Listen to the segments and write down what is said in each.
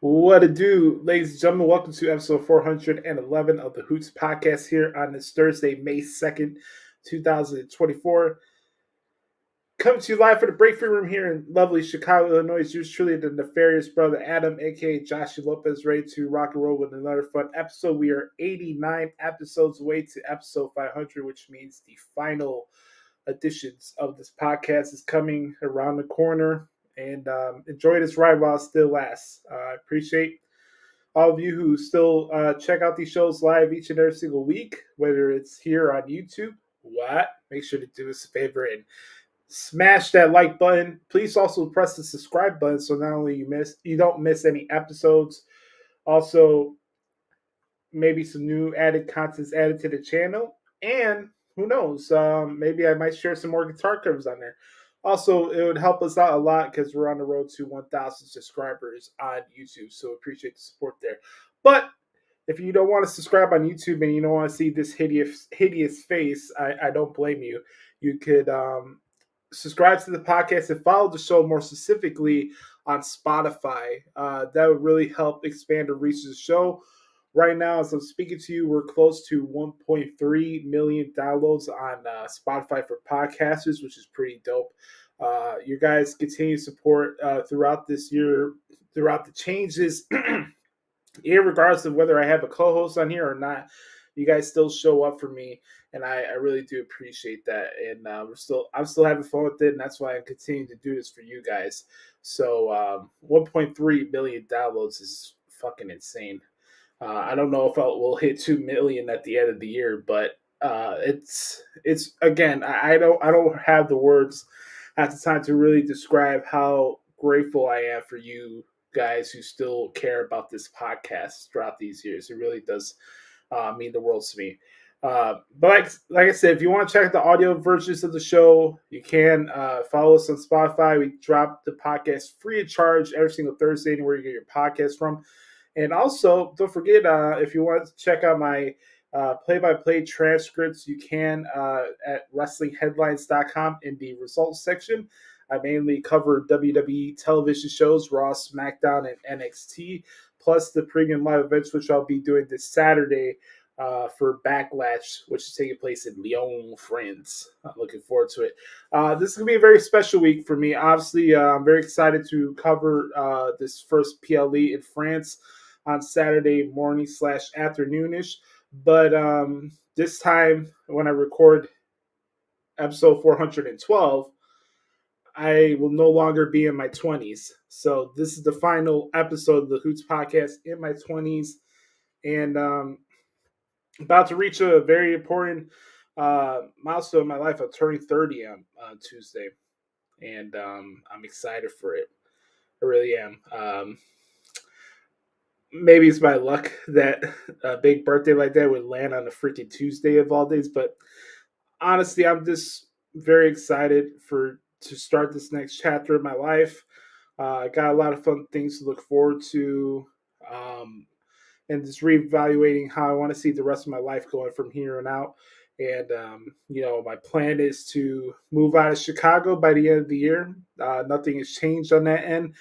What it do, ladies and gentlemen? Welcome to episode 411 of the Hoots Podcast here on this Thursday, May 2nd, 2024. Coming to you live from the Break Free Room here in lovely Chicago, Illinois. Yours truly, the nefarious brother Adam, aka Joshie Lopez, ready to rock and roll with another fun episode. We are 89 episodes away to episode 500, which means the final editions of this podcast is coming around the corner. And enjoy this ride while it still lasts. I appreciate all of you who still check out these shows live each and every single week, whether it's here on YouTube. Make sure to do us a favor and smash that like button. Please also press the subscribe button so not only you don't miss any episodes, also maybe some new added contents added to the channel, and who knows, maybe I might share some more guitar covers on there. Also, it would help us out a lot because we're on the road to 1,000 subscribers on YouTube, so appreciate the support there. But if you don't want to subscribe on YouTube and you don't want to see this hideous face, I don't blame you. You could subscribe to the podcast and follow the show more specifically on Spotify. That would really help expand the reach of the show. Right now, as I'm speaking to you, we're close to 1.3 million downloads on Spotify for podcasters, which is pretty dope. You guys continue support throughout this year, throughout the changes, regardless of whether I have a co-host on here or not. You guys still show up for me, and I really do appreciate that. And I'm still having fun with it, and that's why I'm continuing to do this for you guys. So 1.3 million downloads is fucking insane. I don't know if we'll hit 2 million at the end of the year, but it's again, I don't have the words at the time to really describe how grateful I am for you guys who still care about this podcast throughout these years. It really does mean the world to me. But like I said, if you want to check out the audio versions of the show, you can follow us on Spotify. We drop the podcast free of charge every single Thursday, anywhere you get your podcast from. And also, don't forget, if you want to check out my play-by-play transcripts, you can at WrestlingHeadlines.com in the results section. I mainly cover WWE television shows, Raw, SmackDAHN, and NXT, plus the premium live events, which I'll be doing this Saturday for Backlash, which is taking place in Lyon, France. I'm looking forward to it. This is going to be a very special week for me. Obviously, I'm very excited to cover this first PLE in France on Saturday morning / afternoonish. But this time, when I record episode 412, I will no longer be in my 20s. So this is the final episode of the Hoots Podcast in my 20s. And about to reach a very important milestone in my life. I'm turning 30 on Tuesday. And I'm excited for it. I really am. Maybe it's my luck that a big birthday like that would land on a freaking Tuesday of all days. But honestly, I'm just very excited to start this next chapter of my life. I got a lot of fun things to look forward to, and just reevaluating how I want to see the rest of my life going from here on out. And my plan is to move out of Chicago by the end of the year. Nothing has changed on that end,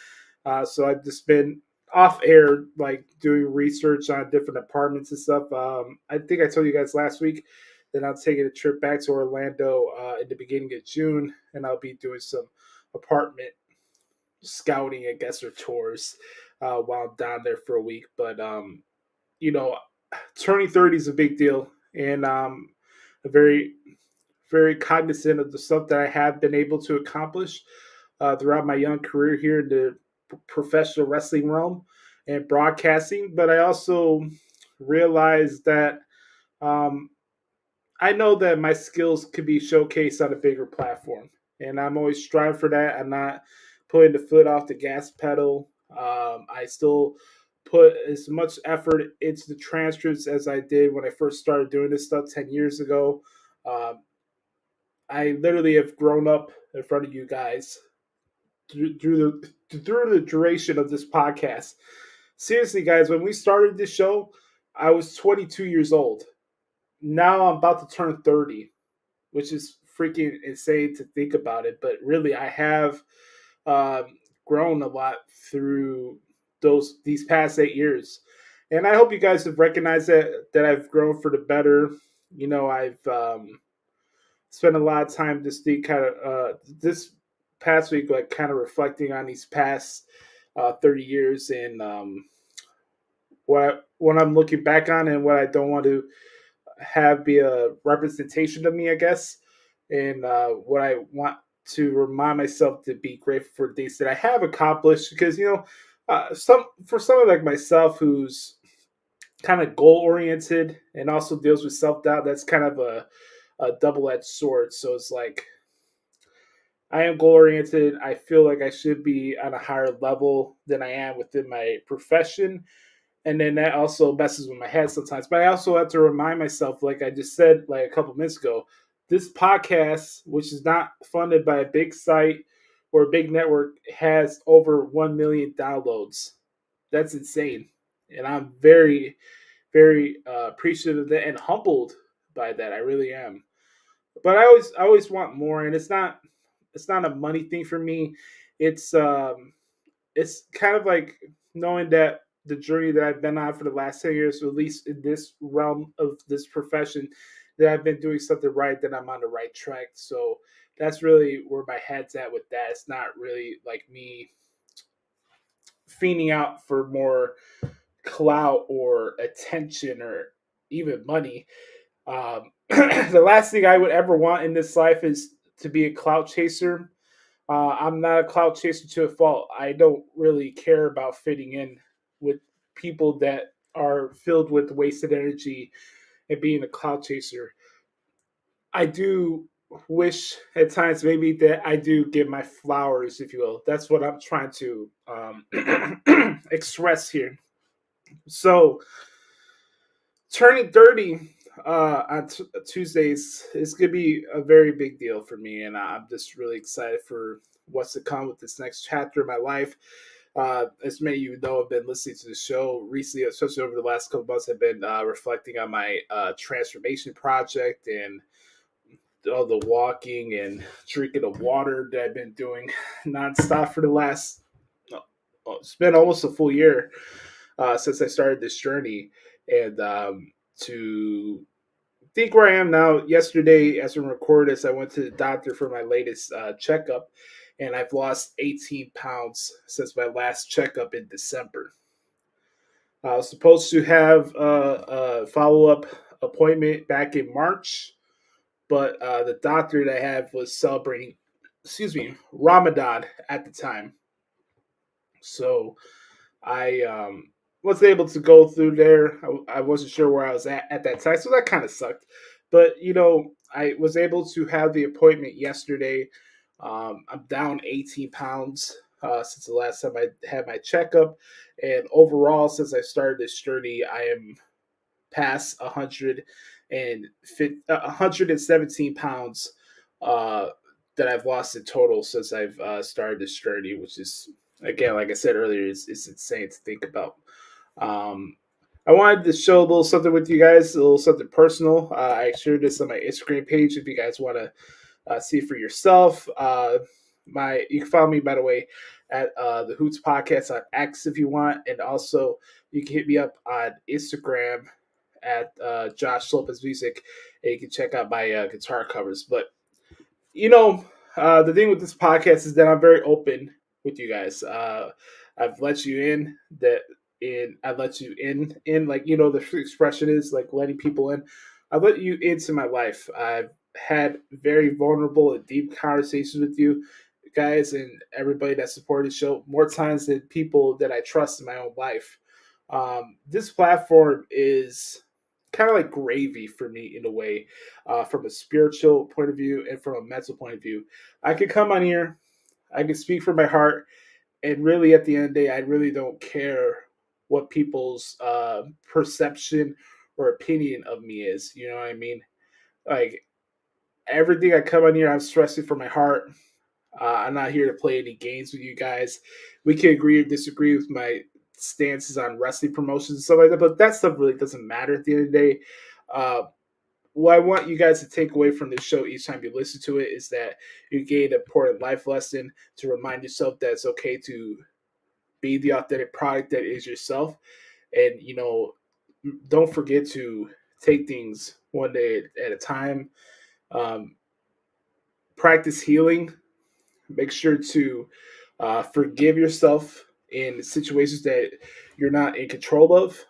so I've just been off air, like doing research on different apartments and stuff. I think I told you guys last week that I'm taking a trip back to Orlando in the beginning of June, and I'll be doing some apartment scouting, I guess, or tours while I'm down there for a week. But turning 30 is a big deal, and I'm very, very cognizant of the stuff that I have been able to accomplish throughout my young career here in the professional wrestling realm and broadcasting. But I also realized that I know that my skills could be showcased on a bigger platform, and I'm always striving for that. I'm not putting the foot off the gas pedal. I still put as much effort into the transcripts as I did when I first started doing this stuff 10 years ago. I literally have grown up in front of you guys through the duration of this podcast. Seriously, guys, when we started this show, I was 22 years old. Now I'm about to turn 30, which is freaking insane to think about it. But really, I have grown a lot through these past 8 years. And I hope you guys have recognized that I've grown for the better. I've spent a lot of time this past week, like kind of reflecting on these past 30 years and what I'm looking back on and what I don't want to have be a representation of me, I guess, and what I want to remind myself to be grateful for things that I have accomplished. Because some of like myself, who's kind of goal oriented and also deals with self doubt, that's kind of a double edged sword. So it's like I am goal oriented. I feel like I should be on a higher level than I am within my profession. And then that also messes with my head sometimes. But I also have to remind myself, like I just said like a couple minutes ago, this podcast, which is not funded by a big site or a big network, has over 1 million downloads. That's insane. And I'm very, very appreciative of that and humbled by that. I really am. But I always want more, and it's not a money thing for me. It's kind of like knowing that the journey that I've been on for the last 10 years, at least in this realm of this profession, that I've been doing something right, that I'm on the right track. So that's really where my head's at with that. It's not really like me fiending out for more clout or attention or even money. The last thing I would ever want in this life is to be a clout chaser. I'm not a clout chaser to a fault. I don't really care about fitting in with people that are filled with wasted energy and being a clout chaser. I do wish at times maybe that I do give my flowers, if you will. That's what I'm trying to express here. So, turning 30 on Tuesdays is going to be a very big deal for me, and I'm just really excited for what's to come with this next chapter of my life. As many of you know, I've been listening to the show recently, especially over the last couple months. I've been reflecting on my transformation project and all the walking and drinking of water that I've been doing nonstop for the last. It's been almost a full year since I started this journey, and to think where I am now. Yesterday, as we record this, I went to the doctor for my latest checkup, and I've lost 18 pounds since my last checkup in December. I was supposed to have a follow-up appointment back in March, but the doctor that I have was celebrating, Ramadan at the time. So I was able to go through there. I wasn't sure where I was at that time, so that kind of sucked. But I was able to have the appointment yesterday. I'm down 18 pounds since the last time I had my checkup, and overall, since I started this journey, I am past 117 pounds that I've lost in total since I've started this journey, which is, again, like I said earlier, it's insane to think about. I wanted to show a little something with you guys, a little something personal. I shared this on my Instagram page if you guys want to see for yourself. You can follow me, by the way, at the Hoots Podcast on X if you want, and also you can hit me up on Instagram at Joshie Lopez Music, and you can check out my guitar covers. But the thing with this podcast is that I'm very open with you guys. I've let you in I let you in like the expression is like letting people in. I've let you into my life. I've had very vulnerable and deep conversations with you guys and everybody that supported the show more times than people that I trust in my own life. This platform is kind of like gravy for me in a way, from a spiritual point of view and from a mental point of view. I could come on here, I can speak from my heart, and really at the end of the day, I really don't care what people's perception or opinion of me is. You know what I mean? Like, everything I come on here, I'm stressing from my heart. I'm not here to play any games with you guys. We can agree or disagree with my stances on wrestling promotions and stuff like that, but that stuff really doesn't matter at the end of the day. What I want you guys to take away from this show each time you listen to it is that you gain an important life lesson to remind yourself that it's okay to be the authentic product that is yourself. And, don't forget to take things one day at a time. Um, practice healing. Make sure to forgive yourself in situations that you're not in control of,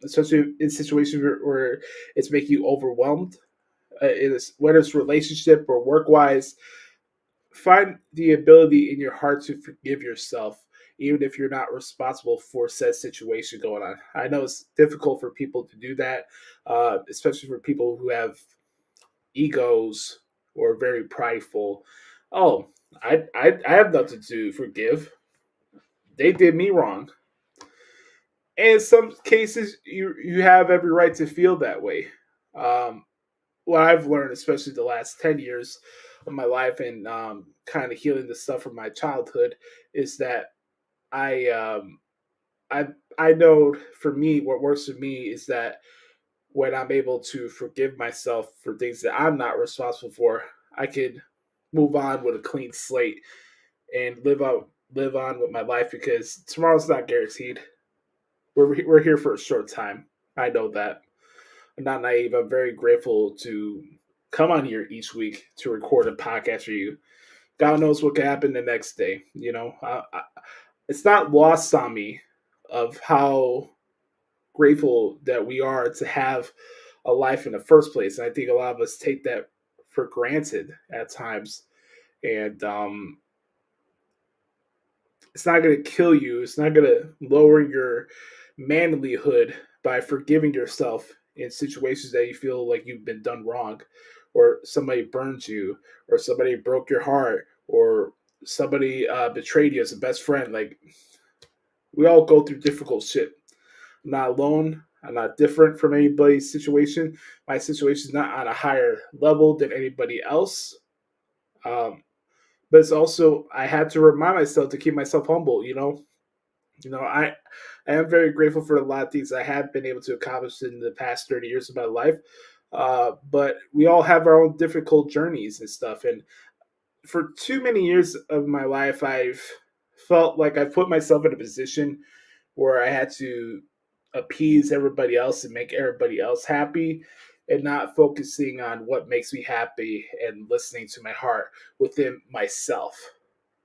especially in situations where it's making you overwhelmed. Whether it's relationship or work wise, find the ability in your heart to forgive yourself, even if you're not responsible for said situation going on. I know it's difficult for people to do that, especially for people who have egos or very prideful. Oh, I have nothing to forgive. They did me wrong. And in some cases, you have every right to feel that way. Um, what I've learned, especially the last 10 years of my life and kind of healing the stuff from my childhood, is that I um, I I know for me what works for me is that when I'm able to forgive myself for things that I'm not responsible for, I can move on with a clean slate and live on with my life because tomorrow's not guaranteed. We're here for a short time. I know that. I'm not naive. I'm very grateful to come on here each week to record a podcast for you. God knows what could happen the next day. It's not lost on me of how grateful that we are to have a life in the first place. And I think a lot of us take that for granted at times. And it's not going to kill you. It's not going to lower your manlyhood by forgiving yourself in situations that you feel like you've been done wrong, or somebody burned you, or somebody broke your heart, or somebody betrayed you as a best friend. Like, we all go through difficult shit. I'm not alone. I'm not different from anybody's situation. My situation is not on a higher level than anybody else. Um, but it's also I had to remind myself to keep myself humble. I am very grateful for a lot of things I have been able to accomplish in the past 30 years of my life. But we all have our own difficult journeys and stuff. And for too many years of my life, I've felt like I've put myself in a position where I had to appease everybody else and make everybody else happy and not focusing on what makes me happy and listening to my heart within myself.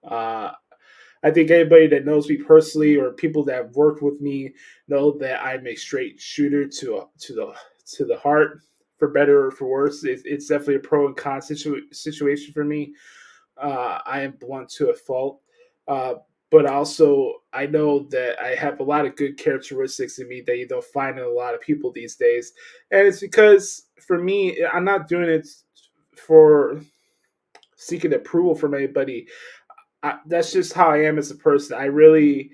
Uh, I think anybody that knows me personally or people that have worked with me know that I'm a straight shooter to the heart, for better or for worse. It's definitely a pro and con situation for me. I am blunt to a fault. Uh, but also, I know that I have a lot of good characteristics in me that you don't find in a lot of people these days. And it's because, for me, I'm not doing it for seeking approval from anybody. That's just how I am as a person. I really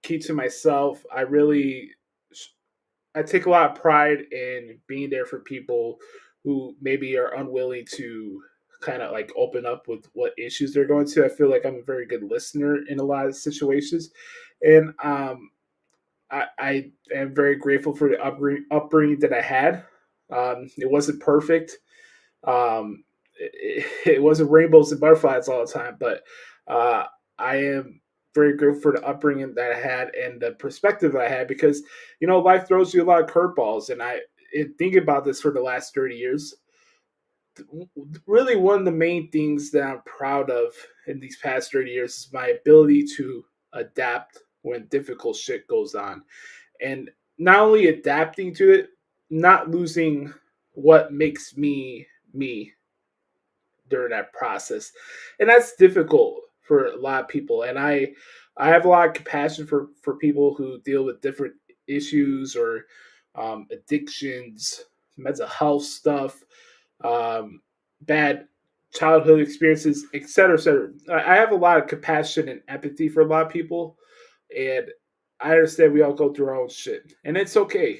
keep to myself. I take a lot of pride in being there for people who maybe are unwilling to kind of like open up with what issues they're going to. I feel like I'm a very good listener in a lot of situations, and I am very grateful for the upbringing that I had. It wasn't perfect. It wasn't rainbows and butterflies all the time, but uh, I am very grateful for the upbringing that I had and the perspective I had because life throws you a lot of curveballs, and think about this for the last 30 years. Really, one of the main things that I'm proud of in these past 30 years is my ability to adapt when difficult shit goes on, and not only adapting to it, not losing what makes me me during that process. And that's difficult for a lot of people. And I have a lot of compassion for people who deal with different issues or addictions, mental health stuff, um, bad childhood experiences, et cetera, et cetera. I have a lot of compassion and empathy for a lot of people, and I understand we all go through our own shit, and it's okay.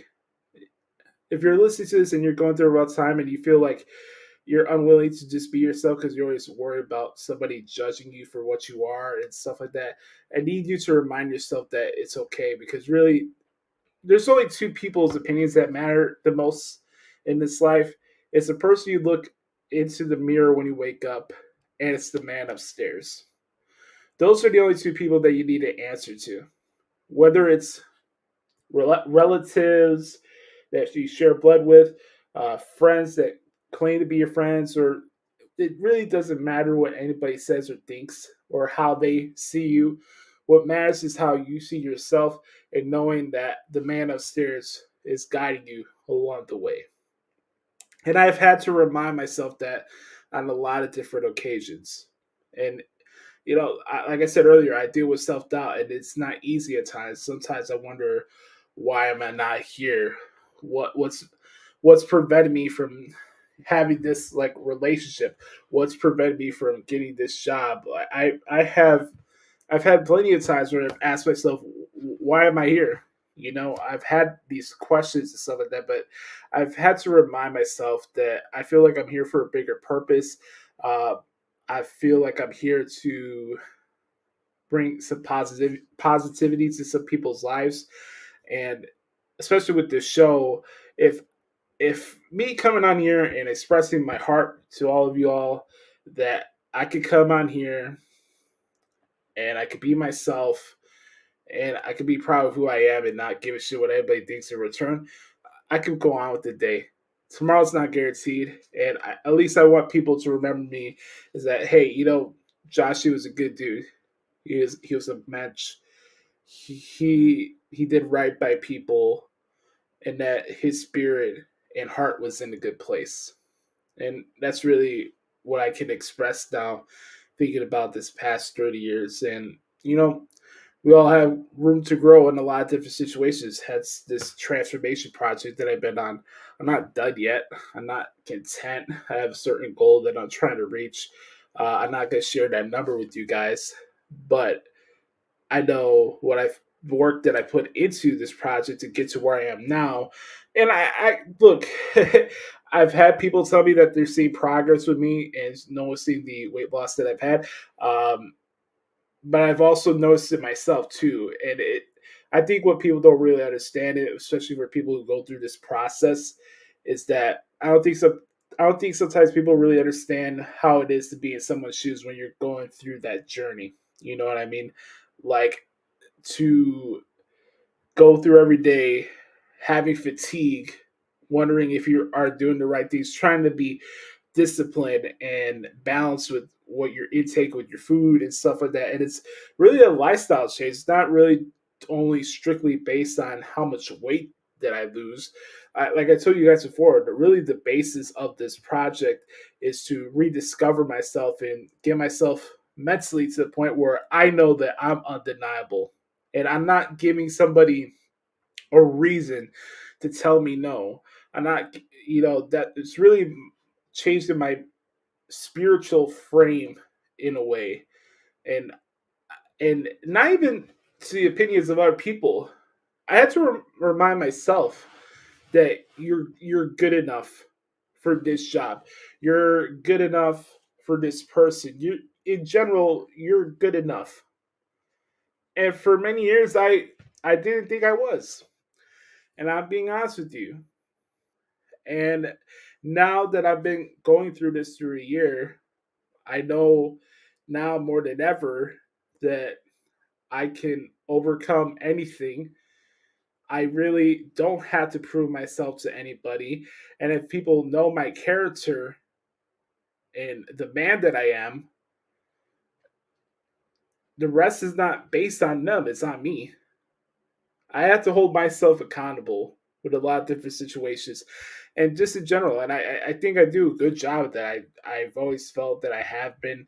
If you're listening to this and you're going through a rough time and you feel like you're unwilling to just be yourself because you're always worried about somebody judging you for what you are and stuff like that, I need you to remind yourself that it's okay, because really, there's only two people's opinions that matter the most in this life. It's the person you look into the mirror when you wake up, and it's the man upstairs. those are the only two people that you need to answer to. Whether it's relatives that you share blood with, friends that claim to be your friends, or it really doesn't matter what anybody says or thinks or how they see you. What matters is how you see yourself and knowing that the man upstairs is guiding you along the way. And I've had to remind myself that on a lot of different occasions. And like I said earlier, I deal with self doubt, and it's not easy at times. Sometimes I wonder, why am I not here? What's preventing me from having this like relationship? What's preventing me from getting this job? I've had plenty of times where I've asked myself, why am I here? I've had these questions and stuff like that, but I've had to remind myself that I feel like I'm here for a bigger purpose. Uh, I feel like I'm here to bring some positivity to some people's lives, and especially with this show, if me coming on here and expressing my heart to all of you all, that I could come on here and I could be myself and I could be proud of who I am and not give a shit what anybody thinks in return, I could go on with the day. Tomorrow's not guaranteed, and at least I want people to remember me is that, hey, Joshie was a good dude. He was a match. He did right by people, and that his spirit and heart was in a good place. And that's really what I can express now, thinking about this past 30 years. And we all have room to grow in a lot of different situations. Hence this transformation project that I've been on. I'm not done yet. I'm not content. I have a certain goal that I'm trying to reach. I'm not going to share that number with you guys, but I know what I've work that I put into this project to get to where I am now. And I look, I've had people tell me that they're seeing progress with me, and no one's seen the weight loss that I've had. But I've also noticed it myself too, and I think what people don't really understand, it, especially for people who go through this process, is that I don't think sometimes people really understand how it is to be in someone's shoes when you're going through that journey. You know what I mean? Like, to go through every day having fatigue, wondering if you are doing the right things, trying to be disciplined and balanced with what your intake with your food and stuff like that. And it's really a lifestyle change. It's not really only strictly based on how much weight that I lose. Like I told you guys before, really the basis of this project is to rediscover myself and get myself mentally to the point where I know that I'm undeniable. And I'm not giving somebody a reason to tell me no. I'm not, that it's really changed in my spiritual frame in a way, and not even to the opinions of other people. I had to remind myself that you're good enough for this job. You're good enough for this person. You, in general, you're good enough. And for many years, I didn't think I was, and I'm being honest with you. And now that I've been going through this through a year, I know now more than ever that I can overcome anything. I really don't have to prove myself to anybody. And if people know my character and the man that I am, the rest is not based on them, it's on me. I have to hold myself accountable with a lot of different situations and just in general. And I think I do a good job of that. I've always felt that I have been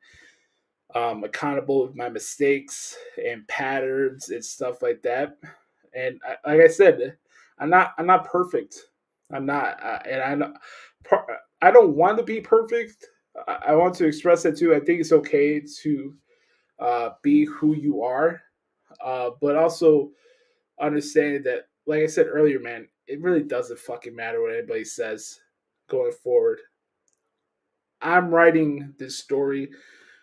accountable with my mistakes and patterns and stuff like that. And like I said, I'm not perfect. I'm not, and I don't want to be perfect. I want to express that too. I think it's okay to be who you are, but also understanding that, like I said earlier, man, it really doesn't fucking matter what anybody says going forward. I'm writing this story.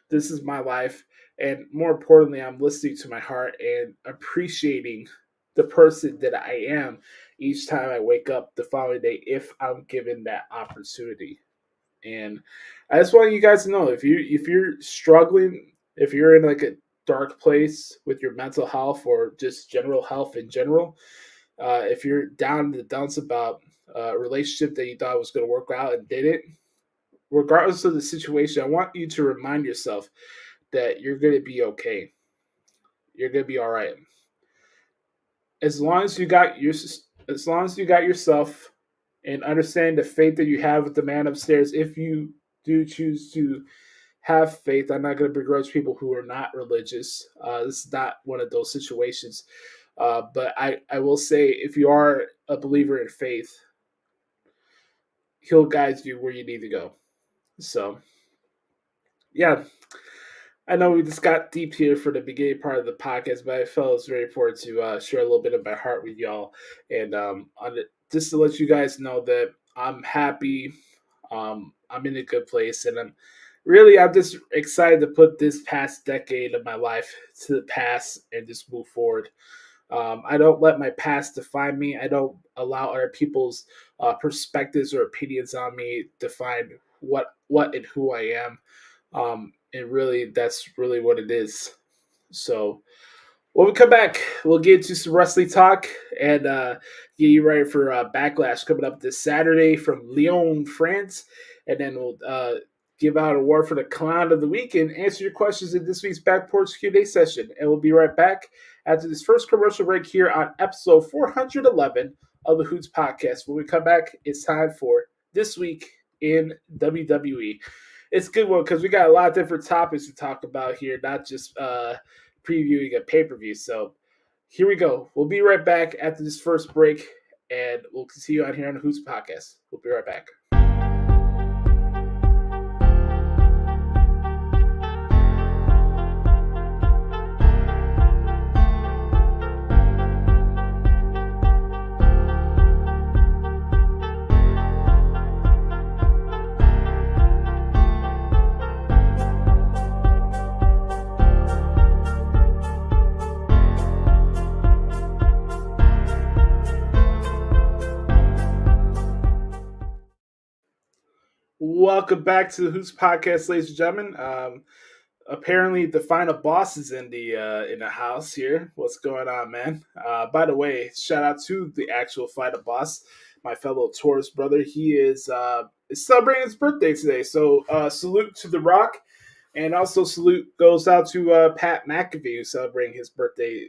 This is my life. And more importantly, I'm listening to my heart and appreciating the person that I am each time I wake up the following day if I'm given that opportunity. And I just want you guys to know, if you're struggling, if you're in like a dark place with your mental health or just general health in general, if you're down in the dumps about a relationship that you thought was going to work out and didn't, regardless of the situation, I want you to remind yourself that you're going to be okay. You're going to be all right. As long as you got yourself and understand the faith that you have with the man upstairs, if you do choose to have faith, I'm not going to begrudge people who are not religious. This is not one of those situations. But I will say, if you are a believer in faith, he'll guide you where you need to go. So, yeah, I know we just got deep here for the beginning part of the podcast, but I felt it was very important to share a little bit of my heart with y'all, and just to let you guys know that I'm happy. I'm in a good place, and I'm just excited to put this past decade of my life to the past and just move forward. I don't let my past define me. I don't allow other people's perspectives or opinions on me define what and who I am. And really, that's really what it is. So when we come back, we'll get into some wrestling talk and get you ready for Backlash coming up this Saturday from Lyon, France. And then we'll give out an award for the CLAHN of the week and answer your questions in this week's Back Porch Q&A session. And we'll be right back after this first commercial break here on episode 411 of the Hoots Podcast. When we come back, it's time for This Week in WWE. It's a good one because we got a lot of different topics to talk about here, not just previewing a pay-per-view. So here we go. We'll be right back after this first break, and we'll continue on here on the Hoots Podcast. We'll be right back. Welcome back to the Hoots Podcast, ladies and gentlemen. Apparently, the final boss is in the house here. What's going on, man? By the way, shout out to the actual final boss, my fellow Taurus brother. He is celebrating his birthday today, so salute to The Rock, and also salute goes out to Pat McAfee, who's celebrating his birthday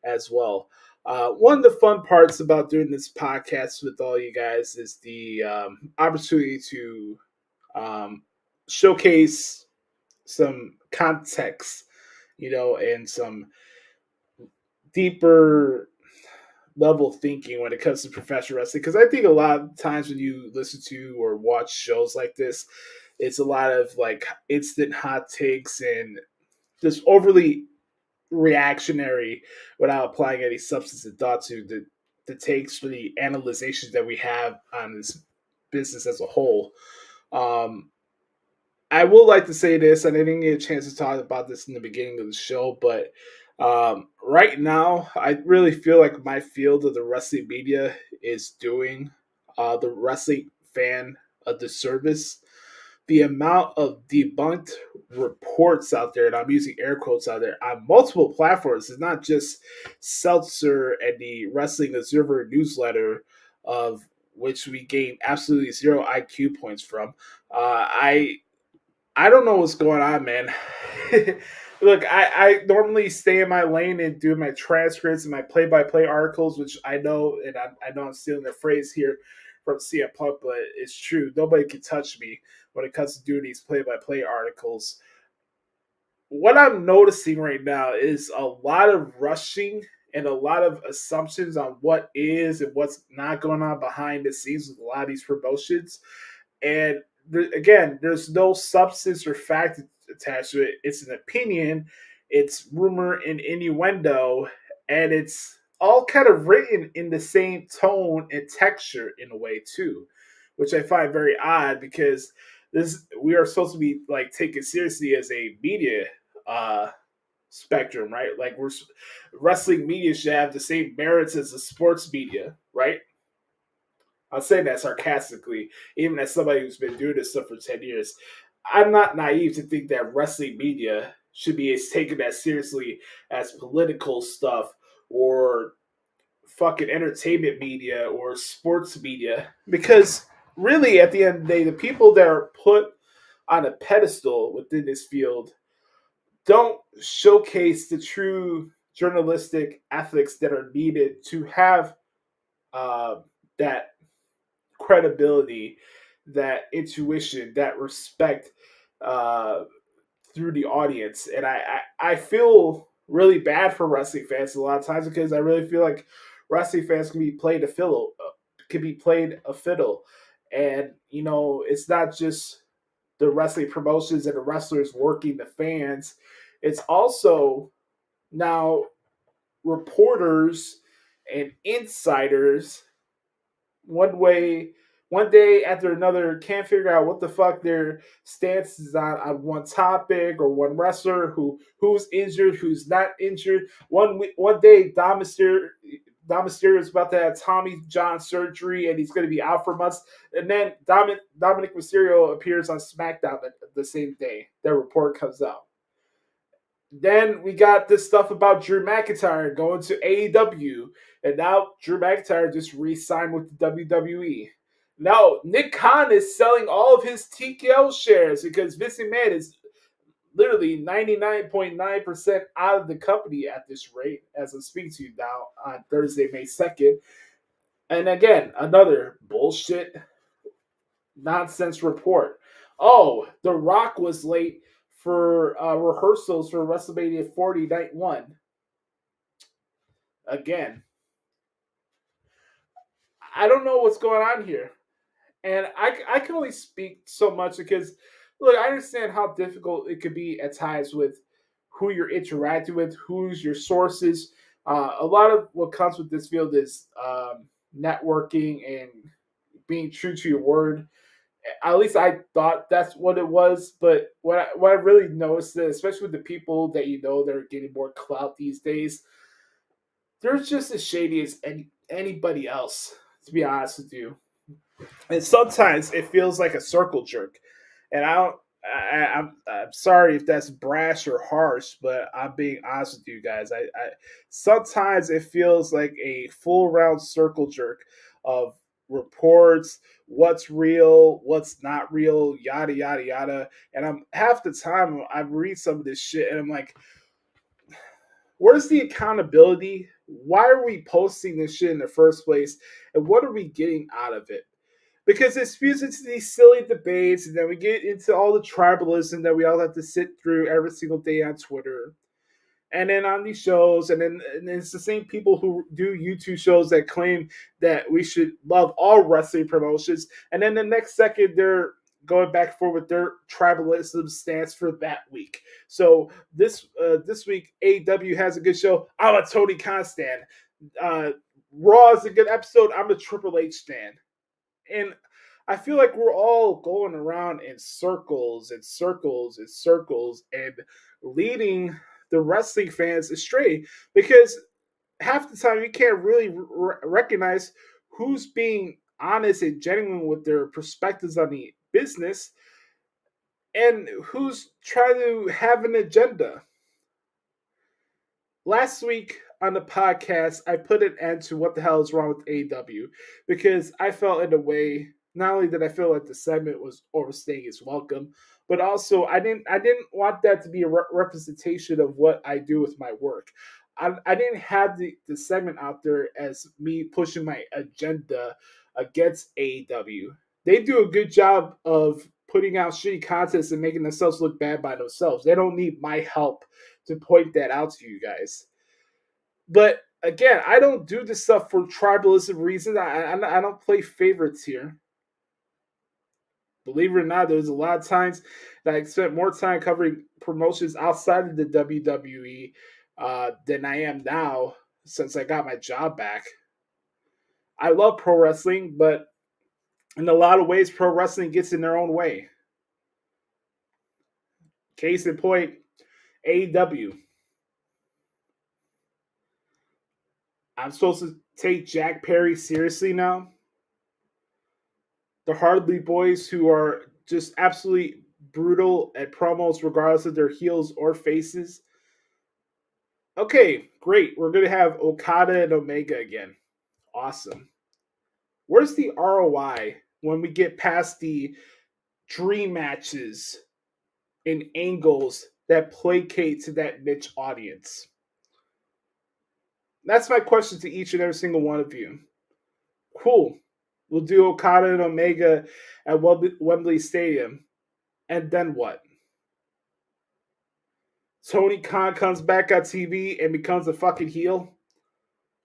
as well. One of the fun parts about doing this podcast with all you guys is the opportunity to showcase some context, and some deeper level thinking when it comes to professional wrestling. Because I think a lot of times when you listen to or watch shows like this, it's a lot of like instant hot takes and just overly reactionary without applying any substance and thought to the takes for the analyzations that we have on this business as a whole. I would like to say this, and I didn't get a chance to talk about this in the beginning of the show, but right now, I really feel like my field of the wrestling media is doing the wrestling fan a disservice. The amount of debunked reports out there, and I'm using air quotes out there, on multiple platforms. It's not just Seltzer and the Wrestling Observer newsletter, of which we gain absolutely zero IQ points from. I don't know what's going on, man. Look, I normally stay in my lane and do my transcripts and my play-by-play articles, which I know, and I know I'm stealing the phrase here from CM Punk, but it's true. Nobody can touch me when it comes to doing these play-by-play articles. What I'm noticing right now is a lot of rushing and a lot of assumptions on what is and what's not going on behind the scenes with a lot of these promotions. And again, there's no substance or fact attached to it. It's an opinion, it's rumor and innuendo, and it's all kind of written in the same tone and texture in a way too, which I find very odd because we are supposed to be like taken seriously as a media spectrum, right? Like wrestling media should have the same merits as the sports media, right? I'm saying that sarcastically, even as somebody who's been doing this stuff for 10 years. I'm not naive to think that wrestling media should be taken as seriously as political stuff or fucking entertainment media or sports media. Because really, at the end of the day, the people that are put on a pedestal within this field don't showcase the true journalistic ethics that are needed to have uh, that credibility, that intuition, that respect uh, through the audience. And I feel really bad for wrestling fans a lot of times because I really feel like wrestling fans can be played a fiddle. And, you know, it's not just the wrestling promotions and the wrestlers working the fans. It's also now reporters and insiders one day after another can't figure out what the fuck their stance is on one topic or one wrestler who's injured, who's not injured. One day Dom Mysterio is about to have Tommy John surgery and he's going to be out for months, and then Dominic Mysterio appears on SmackDown the same day that report comes out. Then we got this stuff about Drew McIntyre going to AEW, and now Drew McIntyre just re-signed with the WWE. Now Nick Khan is selling all of his TKO shares because Vince McMahon is literally 99.9% out of the company at this rate as I speak to you now on Thursday, May 2nd. And again, another bullshit nonsense report. Oh, The Rock was late for rehearsals for WrestleMania 40 Night 1. Again, I don't know what's going on here. And I can only speak so much because, look, I understand how difficult it could be at times with who you're interacting with, who's your sources. A lot of what comes with this field is networking and being true to your word. At least I thought that's what it was. But what I really noticed, especially with the people that you know that are getting more clout these days, they're just as shady as anybody else, to be honest with you. And sometimes it feels like a circle jerk. And I don't. I'm sorry if that's brash or harsh, but I'm being honest with you guys. I sometimes it feels like a full round circle jerk of reports, what's real, what's not real, yada yada yada. And I'm half the time I read some of this shit and I'm like, where's the accountability? Why are we posting this shit in the first place? And what are we getting out of it? Because it spews into these silly debates, and then we get into all the tribalism that we all have to sit through every single day on Twitter. And then on these shows, and it's the same people who do YouTube shows that claim that we should love all wrestling promotions. And then the next second, they're going back and forth with their tribalism stance for that week. So this week, AEW has a good show. I'm a Tony Khan stan. Raw is a good episode. I'm a Triple H stan. And I feel like we're all going around in circles and circles and circles and leading the wrestling fans astray because half the time you can't really recognize who's being honest and genuine with their perspectives on the business and who's trying to have an agenda. Last week on the podcast, I put an end to what the hell is wrong with AEW because I felt in a way, not only did I feel like the segment was overstaying its welcome, but also I didn't want that to be a representation of what I do with my work. I didn't have the segment out there as me pushing my agenda against AEW. They do a good job of putting out shitty content and making themselves look bad by themselves. They don't need my help to point that out to you guys. But again, I don't do this stuff for tribalism reasons. I don't play favorites here. Believe it or not, there's a lot of times that I spent more time covering promotions outside of the WWE than I am now since I got my job back. I love pro wrestling, but in a lot of ways, pro wrestling gets in their own way. Case in point, AEW. I'm supposed to take Jack Perry seriously now. The Hardly Boys, who are just absolutely brutal at promos, regardless if they're heels or faces. Okay, great. We're going to have Okada and Omega again. Awesome. Where's the ROI when we get past the dream matches and angles that placate to that niche audience? That's my question to each and every single one of you. Cool. We'll do Okada and Omega at Wembley Stadium. And then what? Tony Khan comes back on TV and becomes a fucking heel?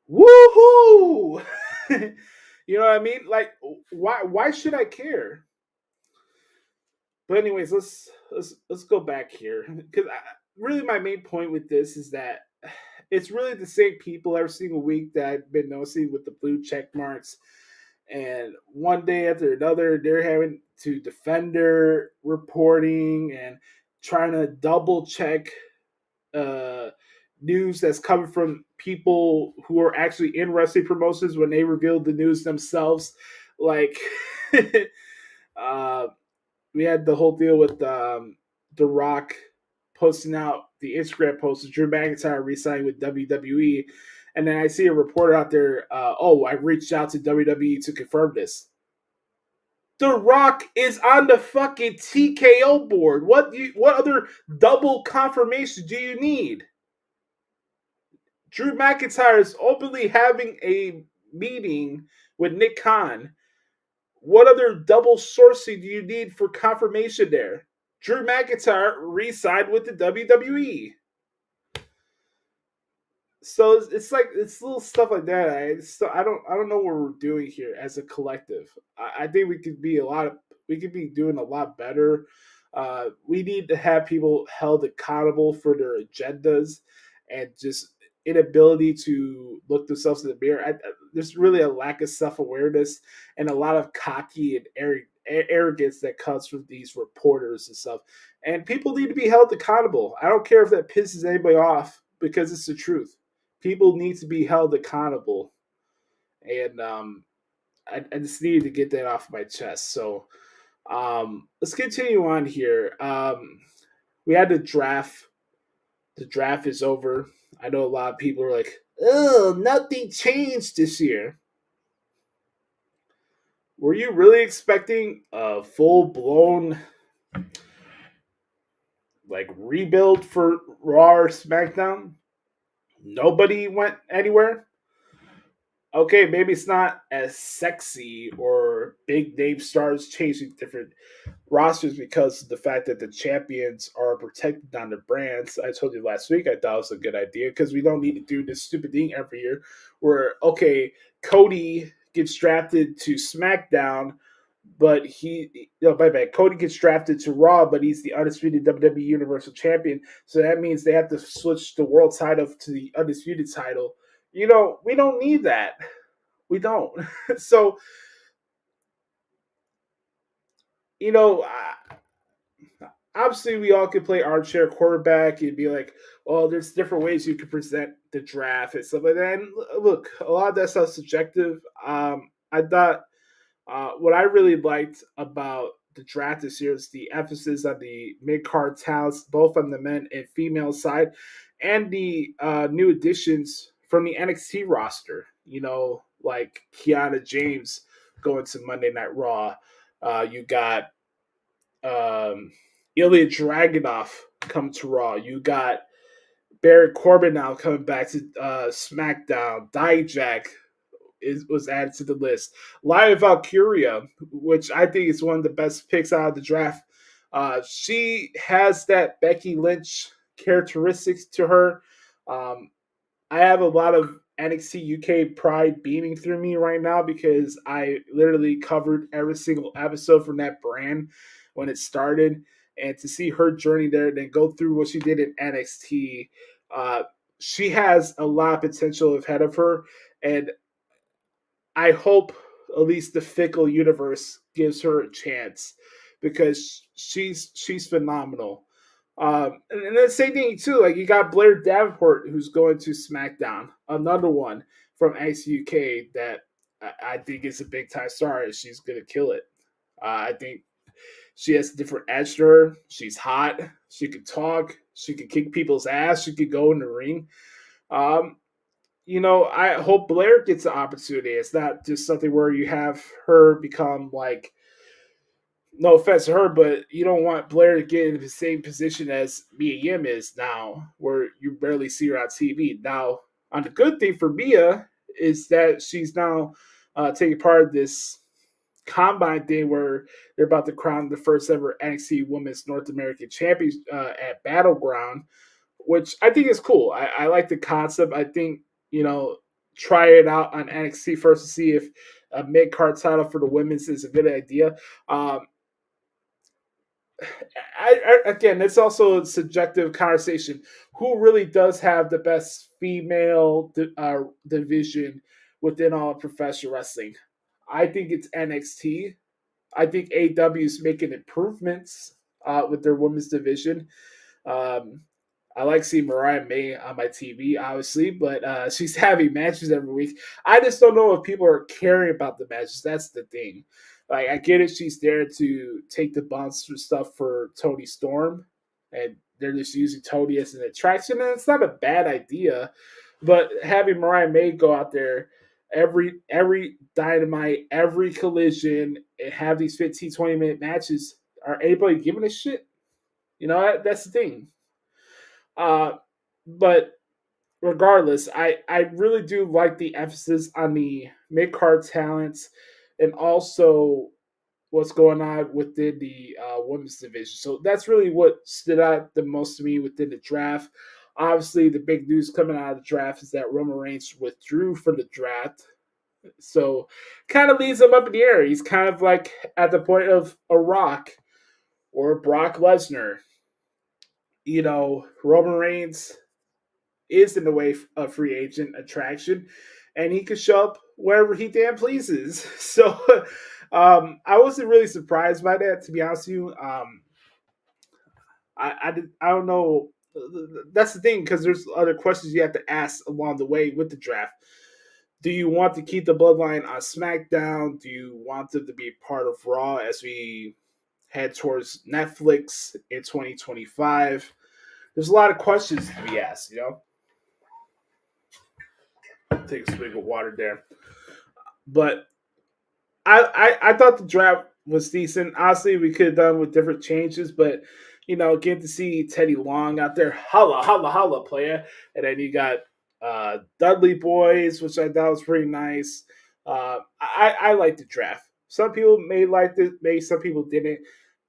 Woohoo! You know what I mean? Like, why should I care? But anyways, let's go back here, because really my main point with this is that it's really the same people every single week that I've been noticing with the blue check marks, and one day after another they're having to defend their reporting and trying to double check news that's coming from people who are actually in wrestling promotions when they revealed the news themselves. Like, we had the whole deal with The Rock posting out the Instagram post of Drew McIntyre re-signing with WWE. And then I see a reporter out there, I reached out to WWE to confirm this. The Rock is on the fucking TKO board. What other double confirmation do you need? Drew McIntyre is openly having a meeting with Nick Khan. What other double sourcing do you need for confirmation there? Drew McIntyre re-signed with the WWE. So it's like it's little stuff like that. I don't know what we're doing here as a collective. I think we could be doing a lot better. We need to have people held accountable for their agendas and just inability to look themselves in the mirror. There's really a lack of self-awareness and a lot of cocky and arrogance that comes from these reporters and stuff. And people need to be held accountable. I don't care if that pisses anybody off, because it's the truth. People need to be held accountable. And I just needed to get that off my chest. So let's continue on here. We had the draft. The draft is over. I know a lot of people are like, oh, nothing changed this year. Were you really expecting a full-blown rebuild for Raw or SmackDown? Nobody went anywhere? Okay, maybe it's not as sexy or big name stars chasing different rosters because of the fact that the champions are protected on their brands. I told you last week I thought it was a good idea, because we don't need to do this stupid thing every year where, okay, Cody gets drafted to SmackDown, but Cody gets drafted to Raw, but he's the undisputed WWE Universal Champion. So that means they have to switch the world title to the undisputed title. We don't need that. We don't. So, obviously we all could play armchair quarterback and be like, oh, there's different ways you could present the draft and stuff like that. And look, a lot of that stuff's subjective. I thought what I really liked about the draft this year is the emphasis on the mid-card talents, both on the men and female side, and the new additions from the NXT roster. Like Kiana James going to Monday Night Raw. You got Ilya Dragunov come to Raw. You got Baron Corbin now coming back to SmackDown. Dijak was added to the list. Lyra Valkyria, which I think is one of the best picks out of the draft. She has that Becky Lynch characteristics to her. I have a lot of NXT UK pride beaming through me right now, because I literally covered every single episode from that brand when it started. And to see her journey there and then go through what she did in NXT, she has a lot of potential ahead of her. And I hope at least the fickle universe gives her a chance, because she's phenomenal. And the same thing too, like you got Blair Davenport, who's going to SmackDown, another one from NXT UK that I think is a big time star, and she's gonna kill it. I think She has a different edge to her. She's hot. She could talk. She could kick people's ass. She could go in the ring. I hope Blair gets an opportunity. It's not just something where you have her become like, no offense to her, but you don't want Blair to get in the same position as Mia Yim is now, where you barely see her on TV. Now, on the good thing for Mia is that she's now taking part of this combine thing where they're about to crown the first ever NXT Women's North American Champion at Battleground, which I think is cool. I like the concept. I think, try it out on NXT first to see if a mid-card title for the women's is a good idea. Again, it's also a subjective conversation. Who really does have the best female division within all of professional wrestling? I think it's NXT. I think AEW is making improvements with their women's division. I like seeing Mariah May on my TV, obviously, but she's having matches every week. I just don't know if people are caring about the matches. That's the thing. Like, I get it. She's there to take the bumps for stuff for Toni Storm, and they're just using Toni as an attraction, and it's not a bad idea. But having Mariah May go out there every Dynamite, every Collision, and have these 15, 20-minute matches, are anybody giving a shit? That's the thing. But regardless, I really do like the emphasis on the mid-card talents and also what's going on within the women's division. So that's really what stood out the most to me within the draft. Obviously, the big news coming out of the draft is that Roman Reigns withdrew from the draft. So kind of leaves him up in the air. He's kind of like at the point of a Rock or Brock Lesnar. Roman Reigns is in the way of free agent attraction, and he could show up wherever he damn pleases. So I wasn't really surprised by that, to be honest with you. I don't know. That's the thing, because there's other questions you have to ask along the way with the draft. Do you want to keep the bloodline on SmackDown? Do you want them to be part of Raw as we head towards Netflix in 2025? There's a lot of questions to be asked, Take a swig of water there. But I thought the draft was decent. Honestly, we could have done with different changes, but getting to see Teddy Long out there, holla, holla, holla, player. And then you got Dudley Boys, which I thought was pretty nice. I like the draft. Some people may like it, maybe some people didn't.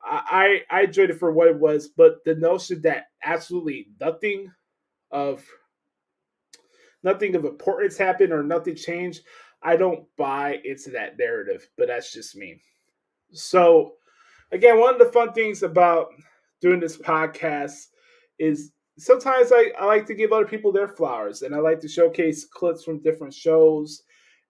I enjoyed it for what it was, but the notion that absolutely nothing of importance happened or nothing changed, I don't buy into that narrative, but that's just me. So, again, one of the fun things about doing this podcast is sometimes I like to give other people their flowers, and I like to showcase clips from different shows,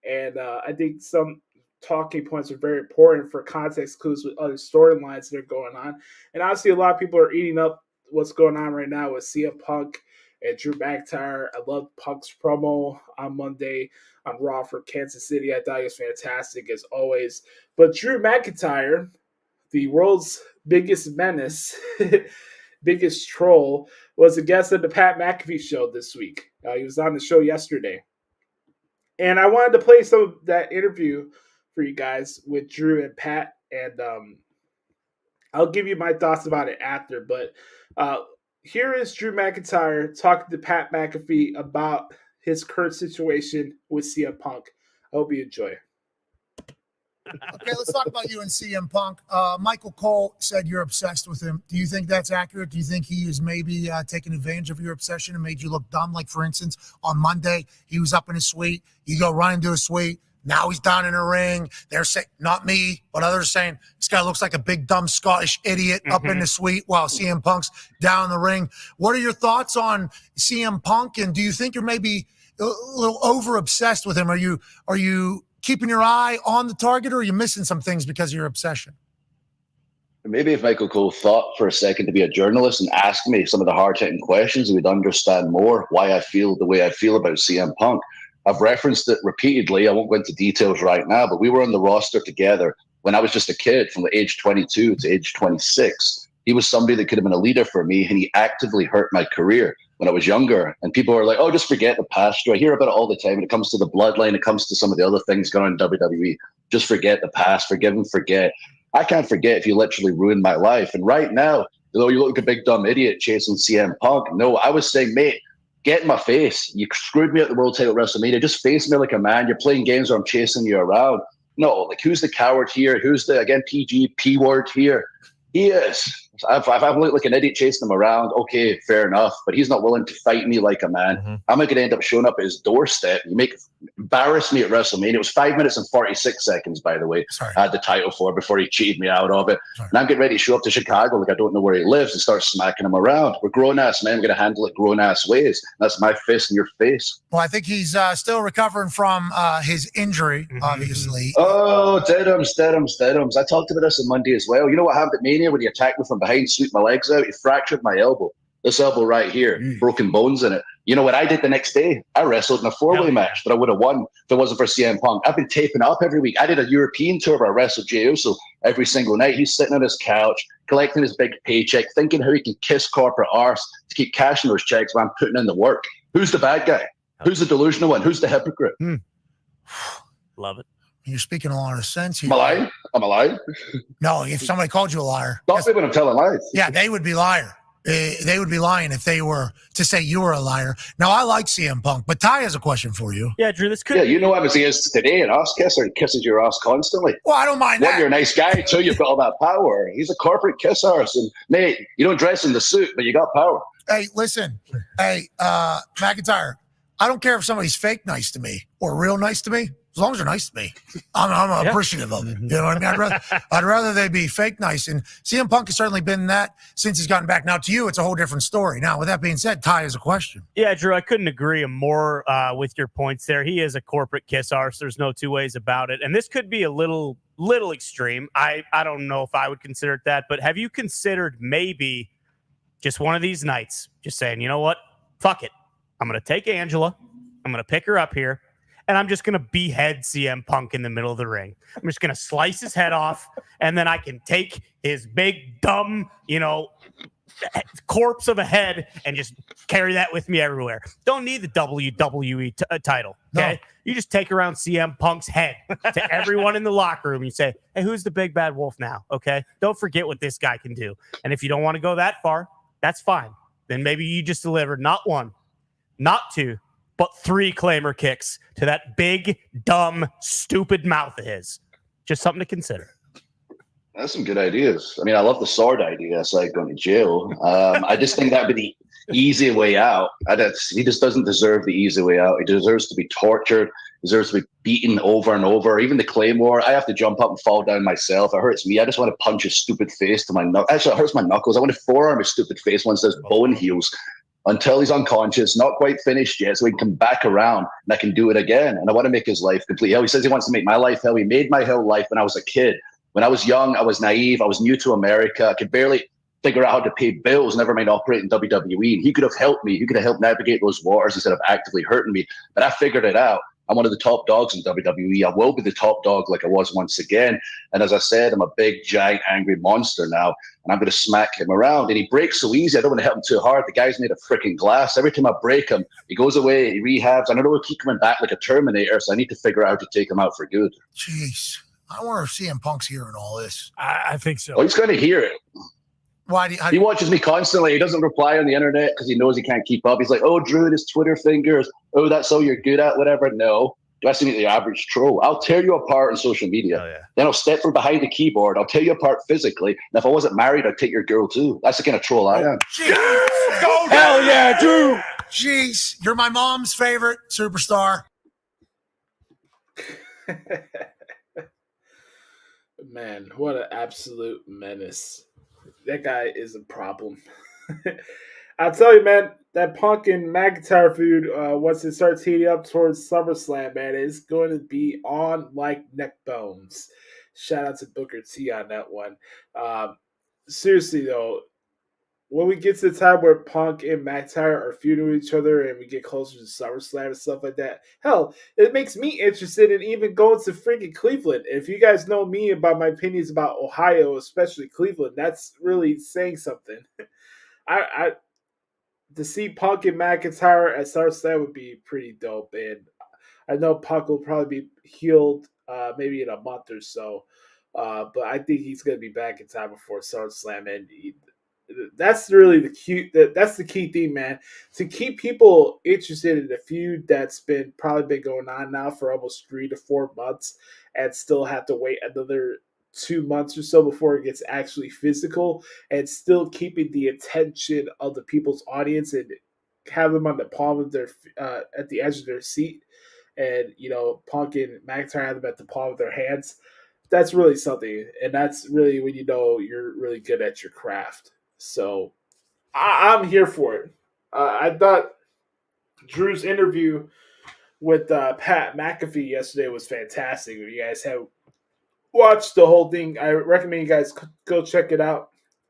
and I think some talking points are very important for context clues with other storylines that are going on. And obviously, a lot of people are eating up what's going on right now with CM Punk and Drew McIntyre. I love Punk's promo on Monday on Raw for Kansas City. I thought it was fantastic, as always. But Drew McIntyre, the world's biggest menace, biggest troll, was a guest at the Pat McAfee show this week. He was on the show yesterday. And I wanted to play some of that interview for you guys with Drew and Pat, and I'll give you my thoughts about it after. But here is Drew McIntyre talking to Pat McAfee about his current situation with CM Punk. I hope you enjoy. Okay, let's talk about you and CM Punk. Michael Cole said you're obsessed with him. Do you think that's accurate? Do you think he is maybe taking advantage of your obsession and made you look dumb? Like, for instance, on Monday, he was up in his suite. You go run into his suite. Now he's down in a ring. They're saying, not me, but others are saying, this guy looks like a big, dumb Scottish idiot up in the suite while CM Punk's down in the ring. What are your thoughts on CM Punk? And do you think you're maybe a little over-obsessed with him? Are you keeping your eye on the target, or are you missing some things because of your obsession? Maybe if Michael Cole thought for a second to be a journalist and ask me some of the hard-hitting questions, he would understand more why I feel the way I feel about CM Punk. I've referenced it repeatedly. I won't go into details right now, but we were on the roster together when I was just a kid from the age 22 to age 26. He was somebody that could have been a leader for me, and he actively hurt my career when I was younger. And people are like, oh, just forget the past. I hear about it all the time when it comes to the bloodline, it comes to some of the other things going on in WWE. Just forget the past, forgive and forget. I can't forget if you literally ruined my life. And right now, though you look like a big dumb idiot chasing CM Punk, no, I was saying, mate, get in my face. You screwed me at the World Title at WrestleMania. Just face me like a man. You're playing games where I'm chasing you around. No, like, who's the coward here? Who's the, again, PG, P word here? He is. If I look like an idiot chasing him around, okay, fair enough. But he's not willing to fight me like a man. Mm-hmm. I'm going to end up showing up at his doorstep. Embarrass me at WrestleMania. It was 5 minutes and 46 seconds, by the way. Sorry. I had the title for before he cheated me out of it. Sorry. And I'm getting ready to show up to Chicago like I don't know where he lives and start smacking him around. We're grown-ass men. We're going to handle it grown-ass ways. That's my fist in your face. Well, I think he's still recovering from his injury, obviously. Oh, deadums. I talked about this on Monday as well. You know what happened at Mania when he attacked me from behind, swept my legs out? He fractured my elbow. This elbow right here, broken bones in it. You know what I did the next day? I wrestled in a four-way match that I would have won if it wasn't for CM Punk. I've been taping up every week. I did a European tour where I wrestled Jey Uso every single night. He's sitting on his couch, collecting his big paycheck, thinking how he can kiss corporate arse to keep cashing those checks while I'm putting in the work. Who's the bad guy? Who's the delusional one? Who's the hypocrite? Love it. You're speaking a lot of sense here. Am I lying? Am I lying? No, if somebody called you a liar. Stop me when I'm telling lies. Yeah, they would be liar. They would be lying if they were to say you were a liar. Now, I like CM Punk, but Ty has a question for you. Yeah, Drew, this could... Yeah, you know how he is today, an ass kisser. He kisses your ass constantly. Well, I don't mind One, that. you're a nice guy. Two, you've got all that power. He's a corporate kiss arse. And, mate, you don't dress in the suit, but you got power. Hey, listen. Hey, McIntyre, I don't care if somebody's fake nice to me or real nice to me. As long as they're nice to me, I'm appreciative of it. You know what I mean? I'd rather they be fake nice. And CM Punk has certainly been that since he's gotten back. Now, to you, it's a whole different story. Now, with that being said, Ty has a question. Yeah, Drew, I couldn't agree more with your points there. He is a corporate kiss arse. There's no two ways about it. And this could be a little extreme. I don't know if I would consider it that. But have you considered maybe just one of these nights, just saying, you know what? Fuck it. I'm going to take Angela. I'm going to pick her up here. And I'm just going to behead CM Punk in the middle of the ring. I'm just going to slice his head off, and then I can take his big, dumb, corpse of a head and just carry that with me everywhere. Don't need the WWE title, okay? No. You just take around CM Punk's head to everyone in the locker room. You say, hey, who's the big bad wolf now, okay? Don't forget what this guy can do. And if you don't want to go that far, that's fine. Then maybe you just deliver not one, not two, but 3 claimer kicks to that big, dumb, stupid mouth of his. Just something to consider. That's some good ideas. I mean, I love the sword idea. It's like going to jail. I just think that'd be the easy way out. He just doesn't deserve the easy way out. He deserves to be tortured, deserves to be beaten over and over. Even the Claymore, I have to jump up and fall down myself. It hurts me. I just want to punch his stupid face to my knuckles. Actually, it hurts my knuckles. I want to forearm his stupid face once there's bone heals. Until he's unconscious, not quite finished yet, so he can come back around and I can do it again. And I want to make his life complete hell. He says he wants to make my life hell. He made my hell life when I was a kid. When I was young, I was naive. I was new to America. I could barely figure out how to pay bills, never mind operate in WWE. And he could have helped me. He could have helped navigate those waters instead of actively hurting me. But I figured it out. I'm one of the top dogs in WWE. I will be the top dog like I was once again. And as I said, I'm a big, giant, angry monster now. And I'm going to smack him around. And he breaks so easy. I don't want to hit him too hard. The guy's made of freaking glass. Every time I break him, he goes away, he rehabs. And I know he'll keep coming back like a Terminator. So I need to figure out how to take him out for good. Jeez. I wonder if CM Punk's hearing all this. I think so. Oh, he's going to hear it. Why he watches me constantly. He doesn't reply on the internet because he knows he can't keep up. He's like, oh, Drew, his Twitter fingers. Oh, that's all you're good at, whatever. No. Do I seem like the average troll? I'll tear you apart on social media. Oh, yeah. Then I'll step from behind the keyboard. I'll tear you apart physically. And if I wasn't married, I'd take your girl too. That's the kind of troll I am. Go, hell yeah, Drew. Jeez, you're my mom's favorite superstar. Man, what an absolute menace. That guy is a problem. I'll tell you, man, that Punk and McIntyre feud, once it starts heating up towards SummerSlam, man, it's going to be on like neck bones. Shout out to Booker T on that one. Seriously, though, when we get to the time where Punk and McIntyre are feuding with each other and we get closer to SummerSlam and stuff like that, hell, it makes me interested in even going to freaking Cleveland. If you guys know me about my opinions about Ohio, especially Cleveland, that's really saying something. I to see Punk and McIntyre at SummerSlam would be pretty dope, and I know Punk will probably be healed maybe in a month or so, but I think he's going to be back in time before SummerSlam, and that's really that's the key thing, man. To keep people interested in a feud that's probably been going on now for almost 3 to 4 months, and still have to wait another 2 months or so before it gets actually physical, and still keeping the attention of the people's audience and have them on the palm of their at the edge of their seat, and Punk and McIntyre have them at the palm of their hands. That's really something, and that's really when you know you're really good at your craft. So I'm here for it. I thought Drew's interview with Pat McAfee yesterday was fantastic. If you guys have watched the whole thing, I recommend you guys go check it out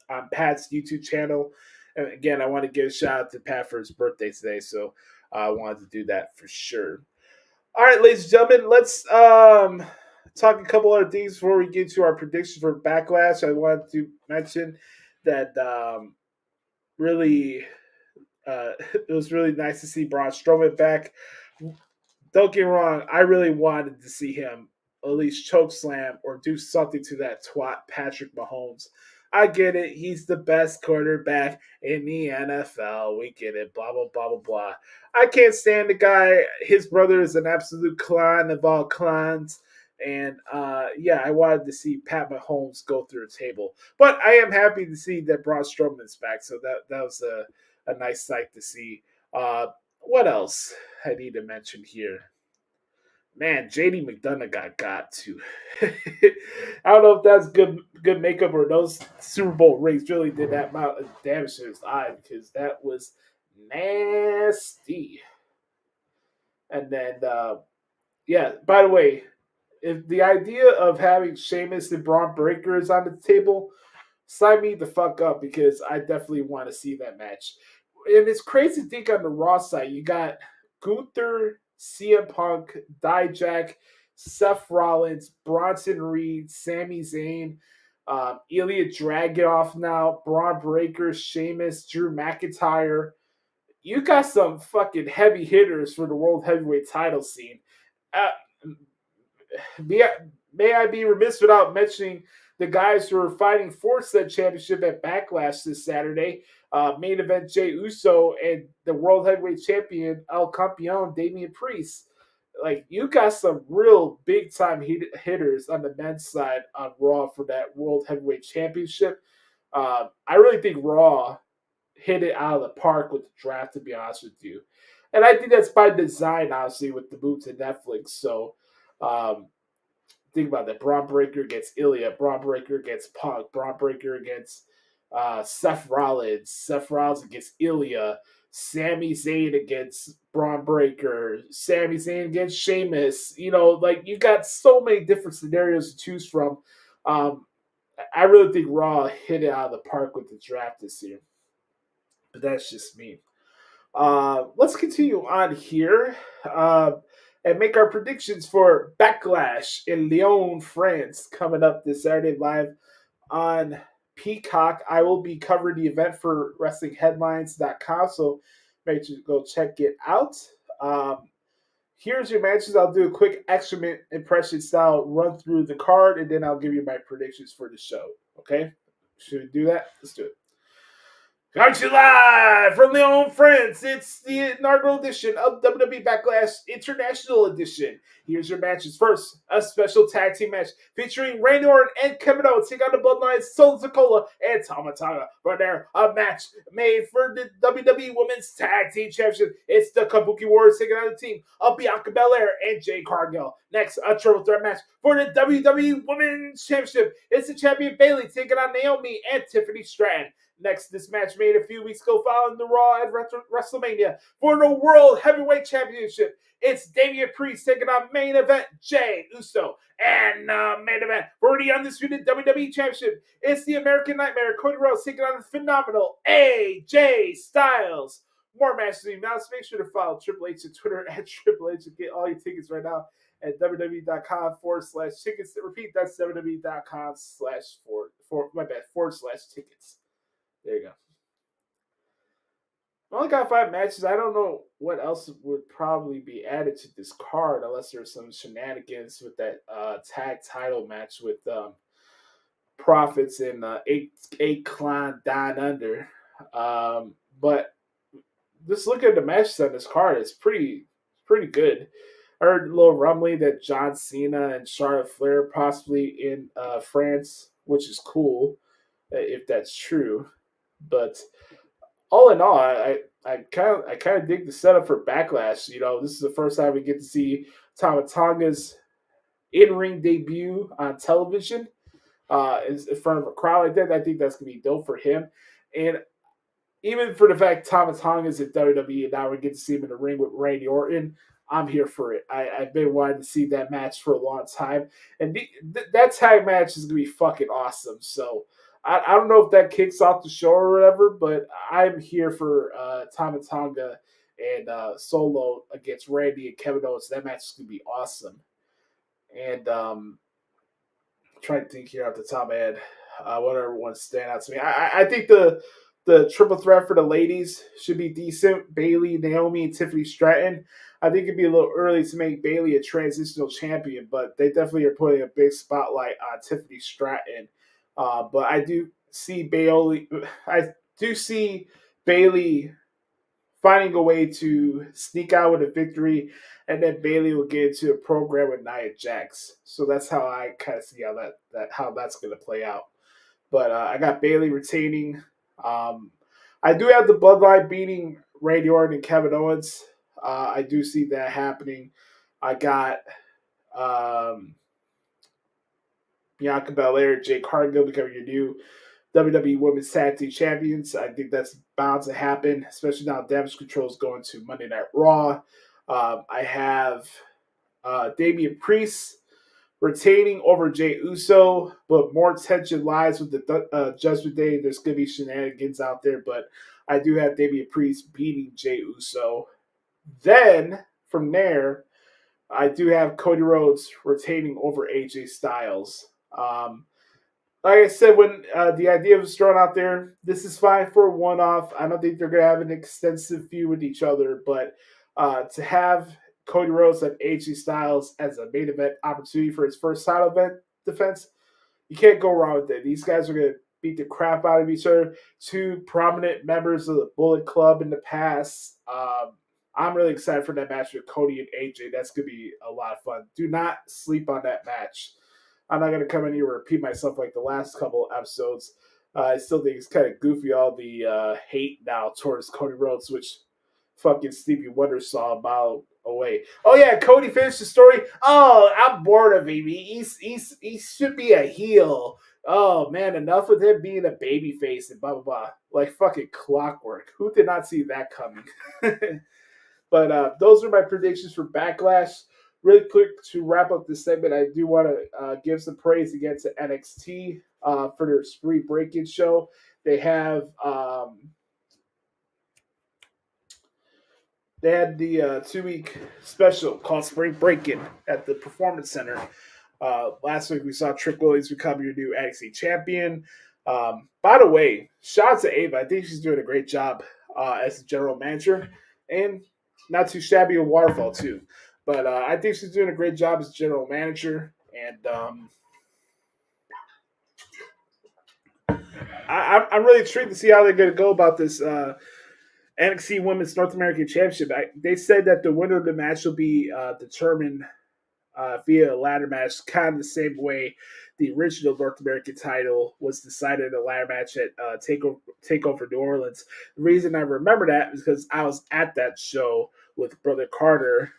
on Pat's YouTube channel. And again, I want to give a shout out to Pat for his birthday today, so I wanted to do that for sure. All right, ladies and gentlemen, let's talk a couple other things before we get to our predictions for Backlash. I wanted to mention that really it was really nice to see Braun Strowman back. Don't get me wrong, I really wanted to see him at least choke slam or do something to that twat Patrick Mahomes. I get it. He's the best quarterback in the NFL. We get it. Blah, blah, blah, blah, blah. I can't stand the guy. His brother is an absolute CLAHN of all CLAHNs. And, I wanted to see Pat Mahomes go through a table. But I am happy to see that Braun Strowman's back. So that was a nice sight to see. What else I need to mention here? Man, JD McDonough got to. I don't know if that's good makeup or those Super Bowl rings really did that amount of damage to his eye, because that was nasty. And then, by the way, if the idea of having Sheamus and Braun Breaker is on the table, sign me the fuck up, because I definitely want to see that match. And it's crazy to think on the Raw side, you got Gunther, CM Punk, Dijak, Seth Rollins, Bronson Reed, Sami Zayn, Ilya Dragunov now, Braun Breaker, Sheamus, Drew McIntyre. You got some fucking heavy hitters for the World Heavyweight title scene. May I be remiss without mentioning the guys who are fighting for said championship at Backlash this Saturday. Main event Jey Uso and the World Heavyweight Champion El Campeon Damian Priest. Like, you got some real big time hitters on the men's side on Raw for that World Heavyweight Championship. I really think Raw hit it out of the park with the draft, to be honest with you. And I think that's by design, obviously, with the move to Netflix. So, think about that. Braun Breaker against Ilya. Braun Breaker against Punk. Braun Breaker against Seth Rollins. Seth Rollins against Ilya. Sami Zayn against Braun Breaker. Sami Zayn against Sheamus. You got so many different scenarios to choose from. I really think Raw hit it out of the park with the draft this year. But that's just me. Let's continue on here. And make our predictions for Backlash in Lyon, France, coming up this Saturday live on Peacock. I will be covering the event for WrestlingHeadlines.com, so make sure to go check it out. Here's your matches. I'll do a quick extra impression style run through the card, and then I'll give you my predictions for the show. Okay? Should we do that? Let's do it. Coming to you live from Lyon, France. It's the inaugural edition of WWE Backlash International Edition. Here's your matches. First, a special tag team match featuring Randy Orton and Kevin Owens taking on the Bloodlines, Solo Sikoa and Tama Tonga. Right there, a match made for the WWE Women's Tag Team Championship. It's the Kabuki Warriors taking on the team of Bianca Belair and Jade Cargill. Next, a triple threat match for the WWE Women's Championship. It's the champion Bayley taking on Naomi and Tiffany Stratton. Next, this match made a few weeks ago following the Raw at WrestleMania for the World Heavyweight Championship. It's Damian Priest taking on main event Jey Uso. And main event for the undisputed WWE Championship, it's the American Nightmare, Cody Rhodes, taking on the phenomenal AJ Styles. More matches to be announced. Make sure to follow Triple H on Twitter at Triple H and get all your tickets right now at www.com/tickets. Repeat, that's www.com/tickets. There you go. I only got 5 matches. I don't know what else would probably be added to this card unless there's some shenanigans with that tag title match with Profits and CLAHN Down Under. But just look at the matches on this card. It's pretty good. I heard a little rumbling that John Cena and Charlotte Flair possibly in France, which is cool if that's true. But all in all, I kind of dig the setup for Backlash. You know, this is the first time we get to see Tama Tonga's in-ring debut on television in front of a crowd like that. I think that's gonna be dope for him. And even for the fact Tama Tonga's at WWE and now we get to see him in the ring with Randy Orton, I'm here for it. I've been wanting to see that match for a long time. And that tag match is going to be fucking awesome. So I don't know if that kicks off the show or whatever, but I'm here for Tama Tonga and Solo against Randy and Kevin Owens. That match is going to be awesome. And I'm trying to think here off the top of my head whatever ones stand out to me. I think the triple threat for the ladies should be decent. Bayley, Naomi, and Tiffany Stratton. I think it'd be a little early to make Bayley a transitional champion, but they definitely are putting a big spotlight on Tiffany Stratton. But I do see Bayley finding a way to sneak out with a victory, and then Bayley will get into a program with Nia Jax. So that's how I kind of see how that's going to play out. But I got Bayley retaining. I do have the Bloodline beating Randy Orton and Kevin Owens. I do see that happening. I got Bianca Belair and Jade Cargill becoming your new WWE Women's Tag Team Champions. I think that's bound to happen, especially now Damage Control is going to Monday Night Raw. I have Damian Priest retaining over Jey Uso, but more tension lies with the Judgment Day. There's going to be shenanigans out there, but I do have Damian Priest beating Jey Uso. Then, from there, I do have Cody Rhodes retaining over AJ Styles. Like I said, when the idea was thrown out there, this is fine for a one-off. I don't think they're going to have an extensive feud with each other, but to have Cody Rhodes and AJ Styles as a main event opportunity for his first title event defense, you can't go wrong with it. These guys are going to beat the crap out of each other. 2 prominent members of the Bullet Club in the past. I'm really excited for that match with Cody and AJ. That's going to be a lot of fun. Do not sleep on that match. I'm not going to come in here and repeat myself like the last couple of episodes. I still think it's kind of goofy, all the hate now towards Cody Rhodes, which fucking Stevie Wonder saw a mile away. Oh, yeah, Cody finished the story. Oh, I'm bored of him. He should be a heel. Oh, man, enough with him being a babyface and blah, blah, blah. Like fucking clockwork. Who did not see that coming? But those are my predictions for Backlash. Really quick to wrap up this segment, I do want to give some praise again to NXT for their Spring Breakin show. They have they had the 2-week special called Spring Breakin at the Performance Center. Last week we saw Trick Williams become your new NXT champion. By the way, shout out to Ava. I think she's doing a great job as the general manager, and not too shabby in Waterfall too. But I think she's doing a great job as general manager, and I'm really intrigued to see how they're going to go about this NXT Women's North American Championship. They said that the winner of the match will be determined via a ladder match, kind of the same way the original North American title was decided in a ladder match at Takeover New Orleans. The reason I remember that is because I was at that show with Brother Carter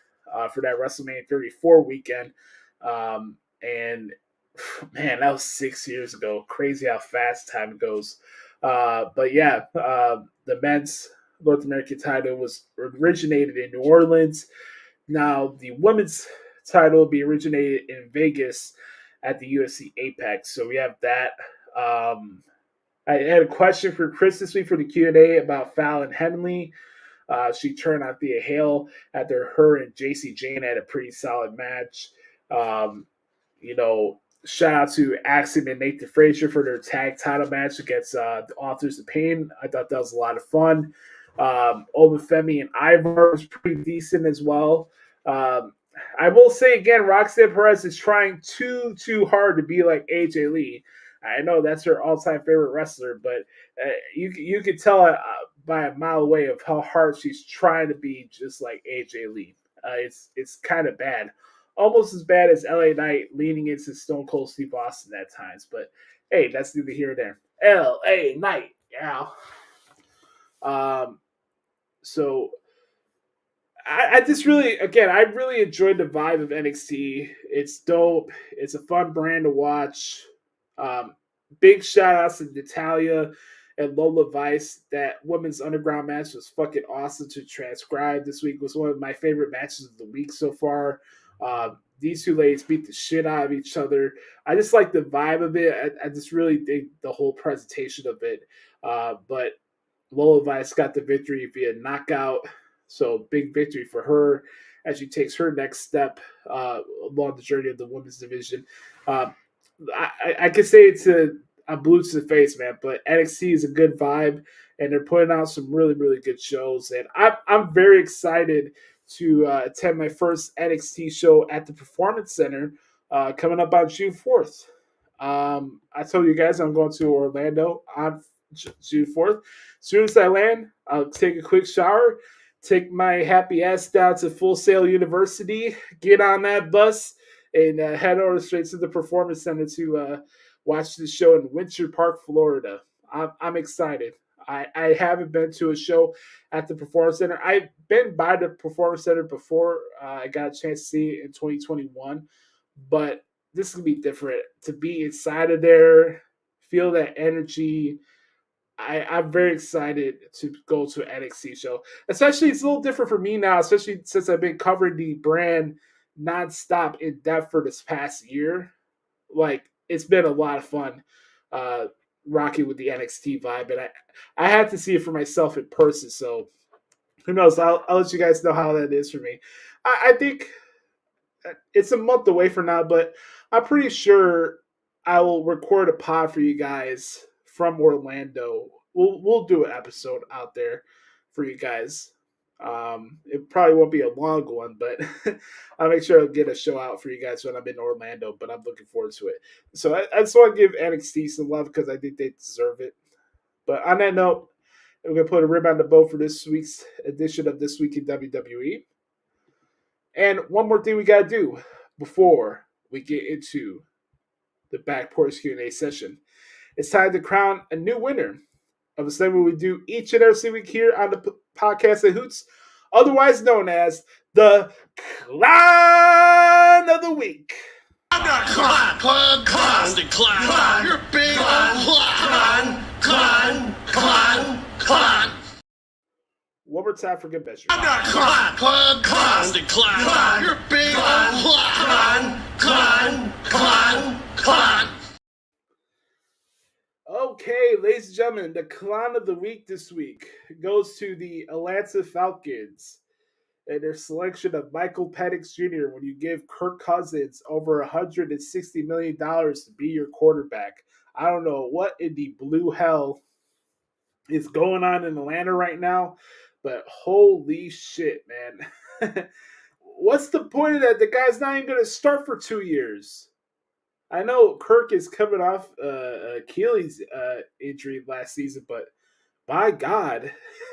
for that WrestleMania 34 weekend. And man, that was 6 years ago. Crazy how fast time goes. But yeah, the men's North American title was originated in New Orleans. Now the women's title will be originated in Vegas at the UFC Apex. So we have that. I had a question for Chris this week for the Q&A about Fallon Henley. She turned out Thea Hale after her and JC Jane had a pretty solid match. Shout out to Axiom and Nathan Frazier for their tag title match against the Authors of Pain. I thought that was a lot of fun. Obafemi and Ivar was pretty decent as well. I will say again, Roxanne Perez is trying too hard to be like AJ Lee. I know that's her all-time favorite wrestler, but you could tell by a mile away of how hard she's trying to be just like AJ Lee. It's kind of bad. Almost as bad as LA Knight leaning into Stone Cold Steve Austin at times. But, hey, that's neither here nor there. LA Knight, yeah. So, I just really, again, I really enjoyed the vibe of NXT. It's dope. It's a fun brand to watch. Big shout-outs to Natalia and Lola Vice. That women's underground match was fucking awesome to transcribe. This week was one of my favorite matches of the week so far. These two ladies beat the shit out of each other. I just like the vibe of it. I just really dig the whole presentation of it. But Lola Vice got the victory via knockout. So big victory for her as she takes her next step along the journey of the women's division. I could say it's a blue to the face, man, but NXT is a good vibe, and they're putting out some really, really good shows. And I'm very excited to attend my first NXT show at the Performance Center coming up on June 4th. I told you guys I'm going to Orlando on June 4th. As soon as I land, I'll take a quick shower, take my happy ass down to Full Sail University, get on that bus, and head over straight to the Performance Center to watch the show in Winter Park, Florida. I'm excited. I haven't been to a show at the Performance Center. I've been by the Performance Center before. I got a chance to see it in 2021. But this is going to be different. To be inside of there, feel that energy. I'm very excited to go to an NXT show. Especially, it's a little different for me now, especially since I've been covering the brand nonstop in depth for this past year. Like, it's been a lot of fun rocking with the NXT vibe, and I had to see it for myself in person. So who knows? I'll let you guys know how that is for me. I think it's a month away from now, but I'm pretty sure I will record a pod for you guys from Orlando. We'll do an episode out there for you guys. It probably won't be a long one, but I'll make sure I'll get a show out for you guys when I'm in Orlando, but I'm looking forward to it. So I just want to give NXT some love because I think they deserve it. But on that note, we're going to put a rib on the bow for this week's edition of This Week in WWE. And one more thing we got to do before we get into the Back Porch Q&A session. It's time to crown a new winner of a segment we do each and every week here on the podcast at Hoots, otherwise known as the CLAHN of the Week. I'm not CLAHN. You're big on CLAHN. One more time for good measure. I'm not CLAHN. You're big on CLAHN. Okay, ladies and gentlemen, the CLAHN of the Week this week goes to the Atlanta Falcons and their selection of Michael Penix Jr. when you give Kirk Cousins over $160 million to be your quarterback. I don't know what in the blue hell is going on in Atlanta right now, but holy shit, man. What's the point of that? The guy's not even going to start for 2 years. I know Kirk is coming off Achilles injury last season, but by God,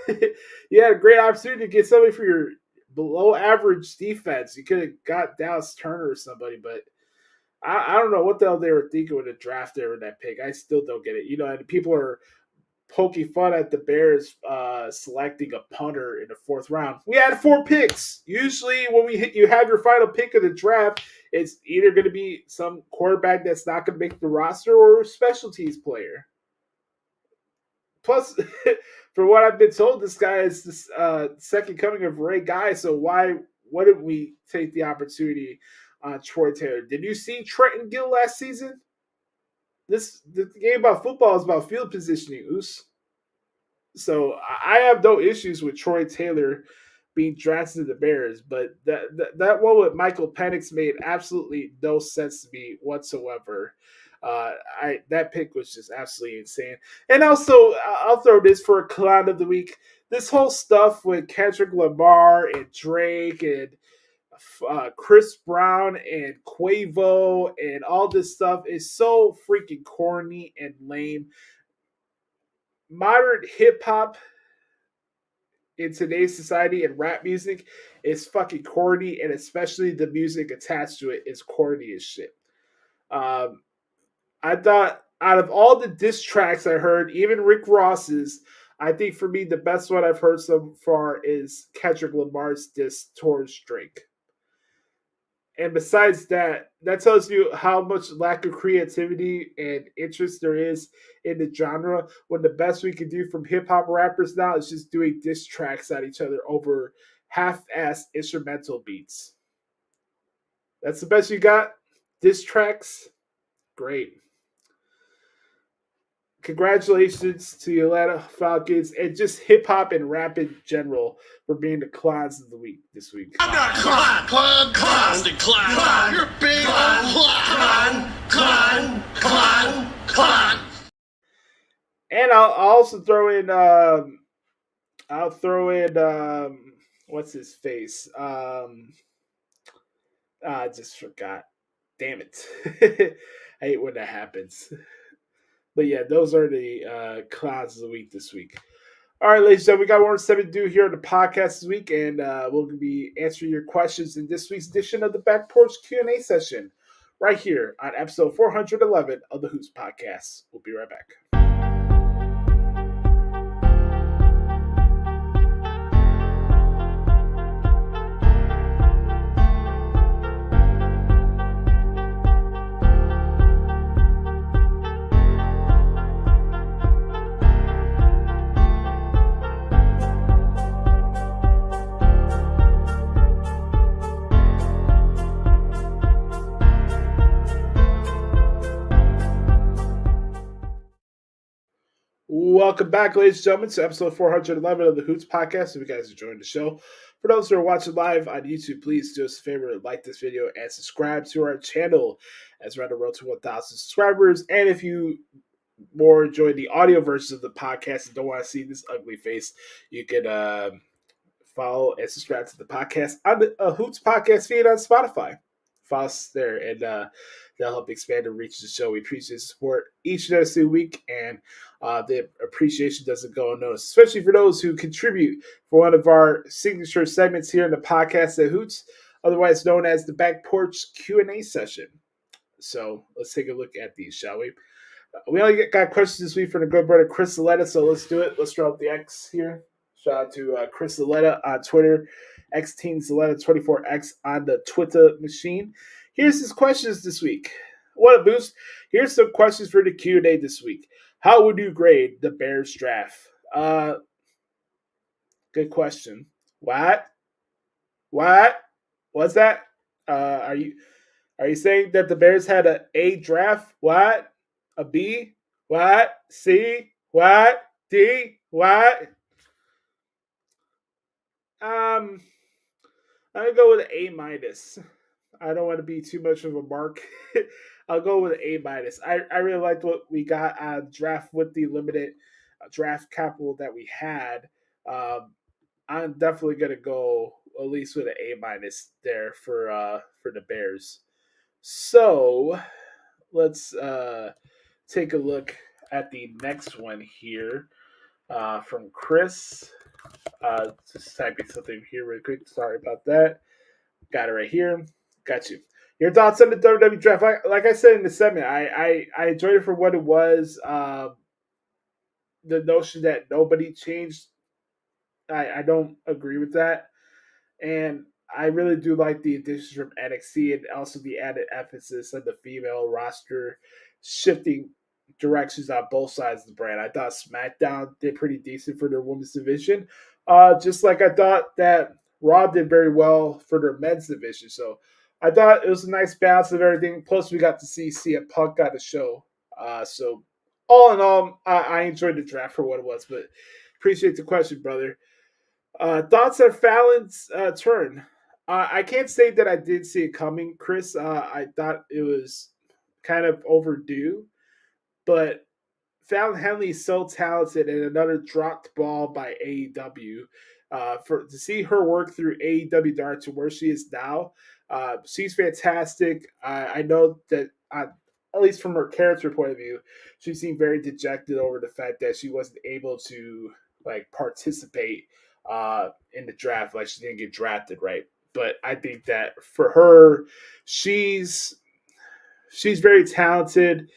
you had a great opportunity to get somebody for your below average defense. You could have got Dallas Turner or somebody, but I don't know what the hell they were thinking with the draft there with that pick. I still don't get it. You know, and people are poking fun at the Bears selecting a punter in the 4th round. We had 4 picks. Usually when you have your final pick of the draft, it's either going to be some quarterback that's not going to make the roster or a specialties player. Plus, for what I've been told, this guy is this second coming of Ray Guy. So why wouldn't we take the opportunity on Troy Taylor? Did you see Trenton Gill last season? The game about football is about field positioning, Oos. So I have no issues with Troy Taylor being drafted to the Bears, but that one with Michael Penix made absolutely no sense to me whatsoever. That pick was just absolutely insane. And also, I'll throw this for a CLAHN of the week. This whole stuff with Kendrick Lamar and Drake and Chris Brown and Quavo and all this stuff is so freaking corny and lame. Modern hip hop in today's society and rap music is fucking corny, and especially the music attached to it is corny as shit. I thought out of all the diss tracks I heard, even Rick Ross's, I think for me the best one I've heard so far is Kendrick Lamar's diss towards Drake. And besides that, that tells you how much lack of creativity and interest there is in the genre, when the best we can do from hip-hop rappers now is just doing diss tracks at each other over half-ass instrumental beats. That's the best you got? Diss tracks? Great. Congratulations to the Atlanta Falcons and just hip-hop and rap in general for being the CLAHNs of the week this week. I'm not CLAHN. CLAHN. The CLAHN. You're big CLAHN. CLAHN. CLAHN. CLAHN. And I'll also throw in what's his face? I just forgot. Damn it. I hate when that happens. But yeah, those are the CLAHNs of the week this week. All right, ladies and gentlemen, we got more stuff to do here on the podcast this week, and we'll be answering your questions in this week's edition of the Back Porch Q&A session right here on episode 411 of the Hoots Podcast. We'll be right back. Welcome back, ladies and gentlemen, to episode 411 of the Hoots Podcast. If you guys are enjoying the show, for those who are watching live on YouTube, please do us a favor, like this video and subscribe to our channel as we're on the road to 1,000 subscribers. And if you more enjoy the audio version of the podcast and don't want to see this ugly face, you can follow and subscribe to the podcast on the Hoots Podcast feed on Spotify. Follow us there, and that'll help expand and reach the show. We appreciate the support each and every week, and the appreciation doesn't go unnoticed, especially for those who contribute for one of our signature segments here in the podcast at Hoots, otherwise known as the Back Porch Q&A session. So let's take a look at these, shall we? We only got questions this week from the good brother Chris Letta, so let's do it. Let's throw up the X here. Shout out to Chris Letta on Twitter, XTeenZaletta24X on the Twitter machine. Here's his questions this week. What a boost. Here's some questions for the Q&A this week. How would you grade the Bears draft? Good question. What? What's that? Are you saying that the Bears had an A draft? What? A B? What? C? What? D? What? I'm gonna go with an A minus. I don't want to be too much of a mark. I'll go with an A minus. I really liked what we got on draft with the limited draft capital that we had. I'm definitely gonna go at least with an A minus there for the Bears. So let's take a look at the next one here from Chris. Just typing something here real quick. Sorry about that. Got it right here. Got you. Your thoughts on the WWE draft? Like I said in the segment, I enjoyed it for what it was. The notion that nobody changed, I don't agree with that. And I really do like the additions from NXT and also the added emphasis on the female roster shifting directions on both sides of the brand. I thought SmackDown did pretty decent for their women's division, just like I thought that Raw did very well for their men's division. So I thought it was a nice balance of everything. Plus, we got to see CM Punk on the show. So all in all, I enjoyed the draft for what it was, but appreciate the question, brother. Thoughts on Fallon's turn? I can't say that I did see it coming, Chris. I thought it was kind of overdue, but Fallon Henley is so talented, and another dropped ball by AEW. To see her work through AEW Dark to where she is now, she's fantastic. I know that at least from her character point of view, she seemed very dejected over the fact that she wasn't able to participate in the draft. Like, she didn't get drafted, right? But I think that for her, she's very talented.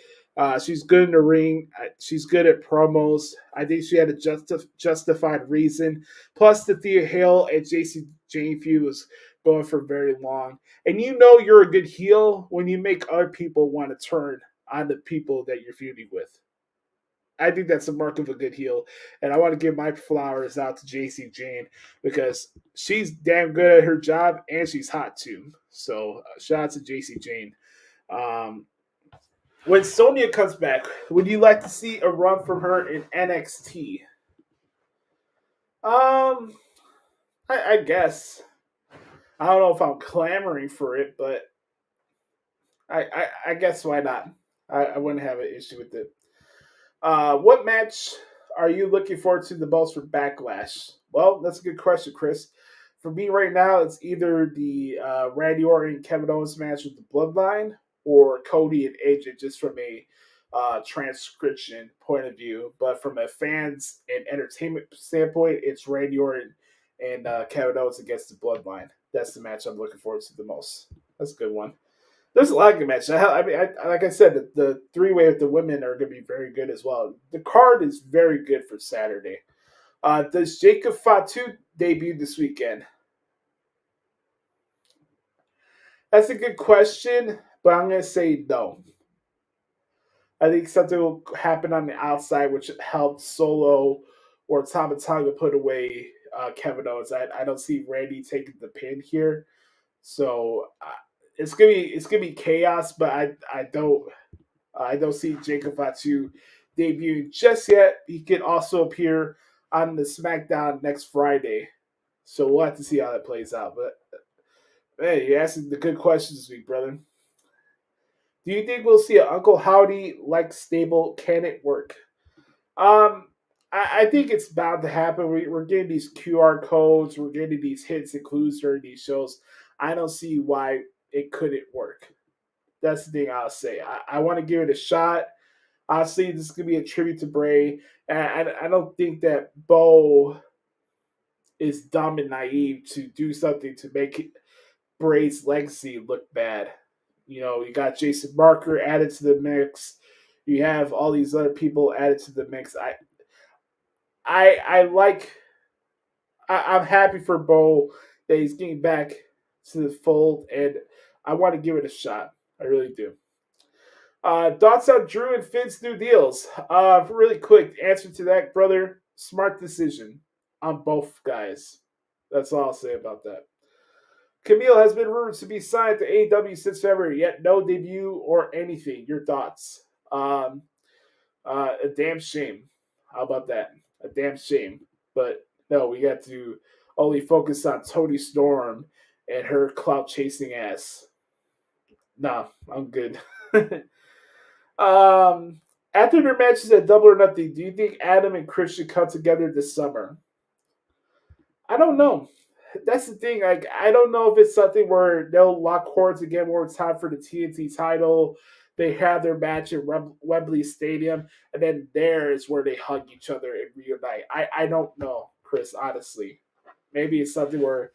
She's good in the ring. She's good at promos. I think she had a justified reason. Plus, the Thea Hale and JC Jane feud was going for very long. And you know you're a good heel when you make other people want to turn on the people that you're feuding with. I think that's a mark of a good heel. And I want to give my flowers out to JC Jane because she's damn good at her job and she's hot too. So shout out to JC Jane. When Sonya comes back, would you like to see a run from her in NXT? I guess. I don't know if I'm clamoring for it, but I guess why not? I wouldn't have an issue with it. What match are you looking forward to the most for Backlash? Well, that's a good question, Chris. For me right now, it's either the Randy Orton and Kevin Owens match with the Bloodline or Cody and AJ, just from a transcription point of view. But from a fans and entertainment standpoint, it's Randy Orton and Kevin Owens against the Bloodline. That's the match I'm looking forward to the most. That's a good one. There's a lot of good matches. Like I said, the three-way with the women are going to be very good as well. The card is very good for Saturday. Does Jacob Fatu debut this weekend? That's a good question, but I'm going to say no. I think something will happen on the outside, which helped Solo or Tama Tonga put away Kevin Owens. I don't see Randy taking the pin here, so it's gonna be chaos. But I don't see Jacob Fatu debuting just yet. He could also appear on the SmackDown next Friday, so we'll have to see how that plays out. But hey, you're asking the good questions this week, brother. Do you think we'll see an Uncle Howdy-like stable? Can it work? I think it's bound to happen. We're getting these QR codes. We're getting these hits and clues during these shows. I don't see why it couldn't work. That's the thing I'll say. I want to give it a shot. Honestly, this is going to be a tribute to Bray. And I don't think that Bo is dumb and naive to do something to make Bray's legacy look bad. You know, you got Jason Marker added to the mix. You have all these other people added to the mix. I'm happy for Bo that he's getting back to the fold, and I want to give it a shot. I really do. Thoughts on Drew and Finn's new deals? Really quick answer to that, brother. Smart decision on both guys. That's all I'll say about that. Camille has been rumored to be signed to AEW since February, yet no debut or anything. Your thoughts? A damn shame. How about that? A damn shame. But no, we got to only focus on Toni Storm and her clout chasing ass. Nah, I'm good. After their matches at Double or Nothing, do you think Adam and Chris should come together this summer? I don't know. That's the thing. Like, I don't know if it's something where they'll lock horns again when it's time for the TNT title. They have their match at Wembley Stadium, and then there is where they hug each other and reunite. I don't know, Chris, honestly. Maybe it's something where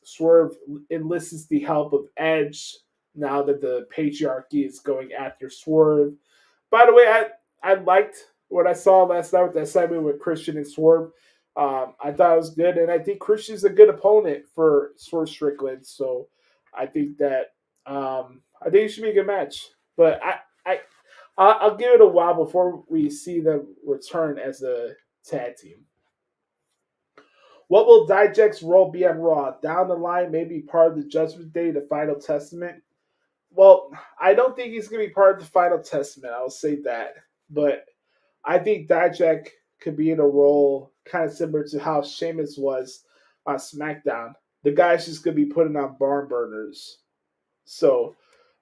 Swerve enlists the help of Edge now that the patriarchy is going after Swerve. By the way, I liked what I saw last night with that segment with Christian and Swerve. I thought it was good, and I think Christian's a good opponent for Swerve Strickland. So I think that it should be a good match. But I'll give it a while before we see them return as a tag team. What will Dijak's role be on Raw? Down the line, maybe part of the Judgment Day, the Final Testament? Well, I don't think he's going to be part of the Final Testament. I'll say that. But I think Dijak could be in a role kind of similar to how Sheamus was on SmackDown. The guy's just going to be putting on barn burners. So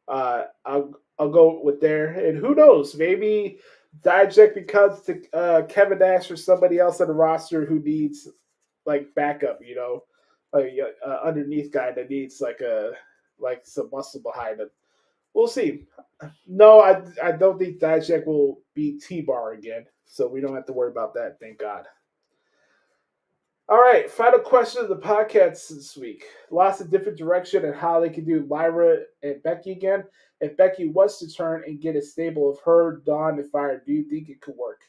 I'll go with there. And who knows? Maybe Dijak becomes Kevin Nash or somebody else on the roster who needs like backup, like underneath guy that needs like some muscle behind him. We'll see. No, I don't think Dijak will be T-Bar again, so we don't have to worry about that. Thank God. All right, final question of the podcast this week. Lots of different direction and how they can do Lyra and Becky again. If Becky was to turn and get a stable of her, Dawn, and Fire, do you think it could work?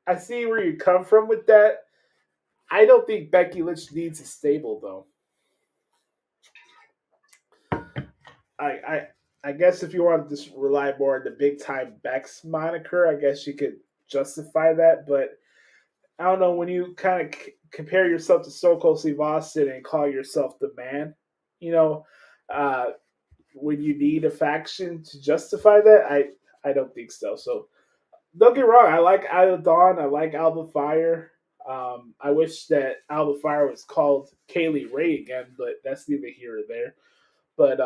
I see where you come from with that. I don't think Becky Lynch needs a stable, though. I guess if you want to just rely more on the big time Bex moniker, I guess you could justify that. But I don't know, when you kind of compare yourself to Stone Cold Steve Austin and call yourself the man, when you need a faction to justify that, I don't think so. So don't get me wrong, I like Isla Dawn, I like Alba Fire. I wish that Alba Fire was called Kaylee Ray again, but that's neither here or there. But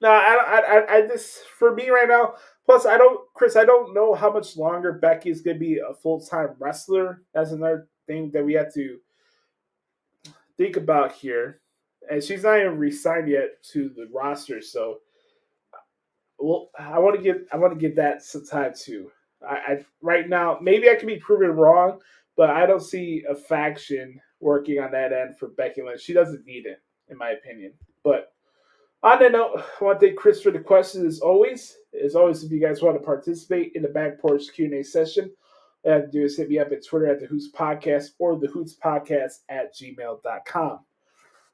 no, I just, for me right now. Plus, Chris, I don't know how much longer Becky is going to be a full-time wrestler. That's another thing that we have to think about here. And she's not even re-signed yet to the roster, so I want to give that some time too. I right now, maybe I can be proven wrong, but I don't see a faction working on that end for Becky Lynch. She doesn't need it, in my opinion. But on that note, I want to thank Chris for the questions as always. As always, if you guys want to participate in the Back Porch Q&A session, all you have to do is hit me up at Twitter at the Hoots Podcast or the Hoots Podcast at gmail.com.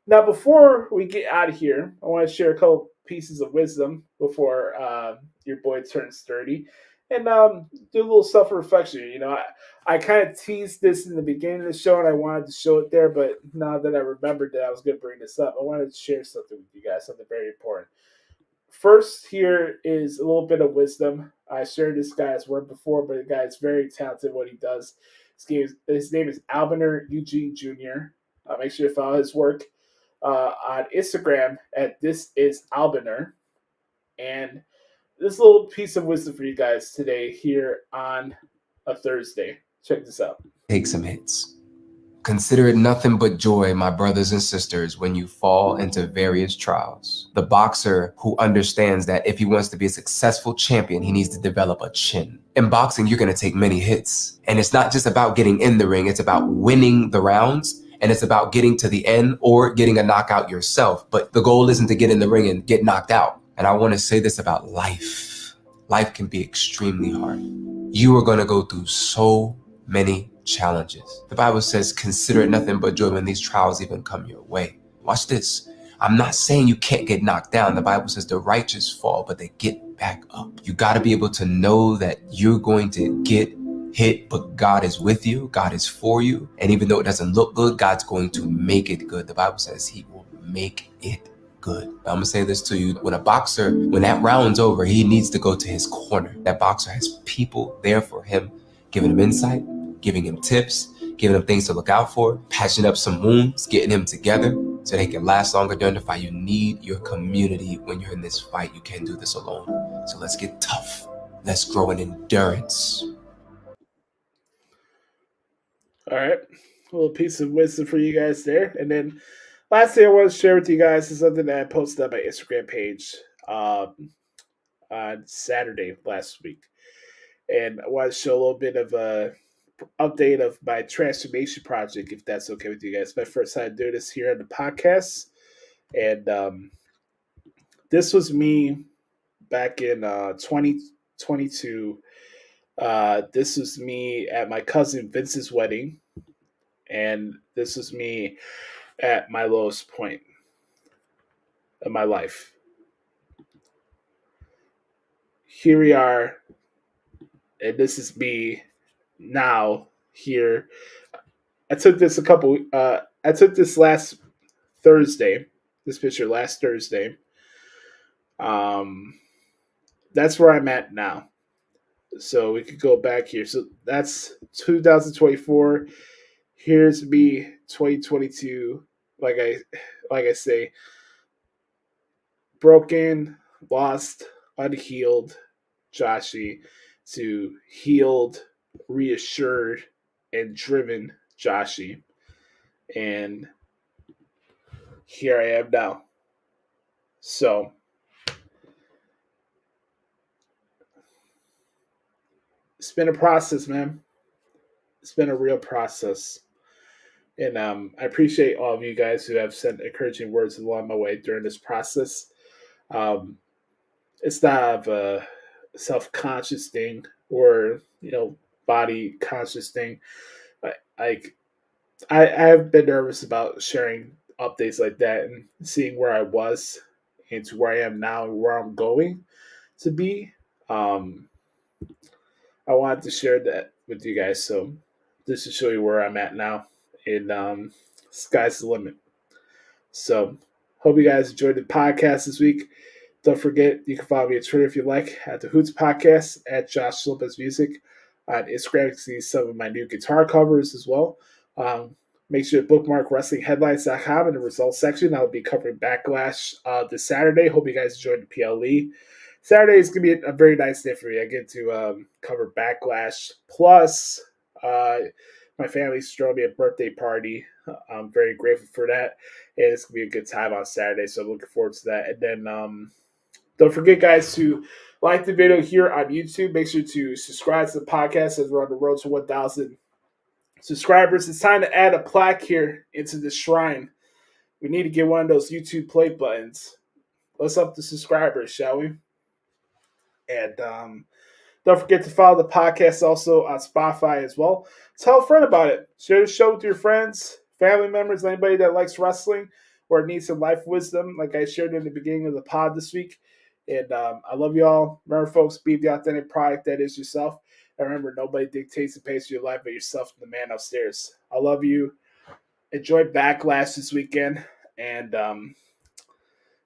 Now, before we get out of here, I want to share a couple pieces of wisdom before your boy turns 30 and do a little self-reflection. I kind of teased this in the beginning of the show, and I wanted to show it there, but now that I remembered that I was going to bring this up, I wanted to share something with you guys, something very important. First, here is a little bit of wisdom. I shared this guy's work before, but the guy is very talented at what he does. His name is Albiner Eugene Jr. Make sure to follow his work on Instagram at This Is Albiner. And this little piece of wisdom for you guys today here on a Thursday. Check this out. Take some hits. Consider it nothing but joy, my brothers and sisters, when you fall into various trials. The boxer who understands that if he wants to be a successful champion, he needs to develop a chin. In boxing, you're going to take many hits. And it's not just about getting in the ring. It's about winning the rounds. And it's about getting to the end or getting a knockout yourself. But the goal isn't to get in the ring and get knocked out. And I want to say this about life. Life can be extremely hard. You are going to go through so many challenges. The Bible says, consider it nothing but joy when these trials even come your way. Watch this. I'm not saying you can't get knocked down. The Bible says the righteous fall, but they get back up. You got to be able to know that you're going to get hit, but God is with you. God is for you. And even though it doesn't look good, God's going to make it good. The Bible says he will make it good. I'm going to say this to you. When a boxer, when that round's over, he needs to go to his corner. That boxer has people there for him, giving him insight, giving him tips, giving him things to look out for, patching up some wounds, getting him together so they can last longer during the fight. You need your community when you're in this fight. You can't do this alone. So let's get tough. Let's grow in endurance. All right. A little piece of wisdom for you guys there. And then last thing I want to share with you guys is something that I posted on my Instagram page on Saturday last week. And I want to show a little bit of a update of my transformation project, if that's okay with you guys. My first time doing this here on the podcast. And this was me back in 2022. This was me at my cousin Vince's wedding. And this was me at my lowest point of my life. here we are, and this is me now here. I took this last Thursday. This picture last Thursday. That's where I'm at now. So we could go back here. So that's 2024. Here's me 2022. Like I say, broken, lost, unhealed Joshie to healed, reassured, and driven Joshie. And here I am now. So it's been a process, man. It's been a real process. And I appreciate all of you guys who have sent encouraging words along my way during this process. It's not a self-conscious thing or, body conscious thing. I have been nervous about sharing updates like that and seeing where I was and to where I am now and where I'm going to be. I wanted to share that with you guys. So just to show you where I'm at now. And sky's the limit. So hope you guys enjoyed the podcast this week. Don't forget, you can follow me on Twitter if you like at the Hoots Podcast, at Joshie Lopez Music. On Instagram, you can see some of my new guitar covers as well. Make sure to bookmark WrestlingHeadlines.com in the results section. I'll be covering Backlash this Saturday. Hope you guys enjoyed the PLE. Saturday is going to be a very nice day for me. I get to cover Backlash. Plus, my family's throwing me a birthday party. I'm very grateful for that. And it's going to be a good time on Saturday, so I'm looking forward to that. And then don't forget, guys, to like the video here on YouTube. Make sure to subscribe to the podcast as we're on the road to 1,000 subscribers. It's time to add a plaque here into the shrine. We need to get one of those YouTube play buttons. Let's up the subscribers, shall we? And don't forget to follow the podcast also on Spotify as well. Tell a friend about it. Share the show with your friends, family members, anybody that likes wrestling or needs some life wisdom like I shared in the beginning of the pod this week. And I love you all. Remember, folks, be the authentic product that is yourself. And remember, nobody dictates the pace of your life but yourself and the man upstairs. I love you. Enjoy Backlash this weekend. And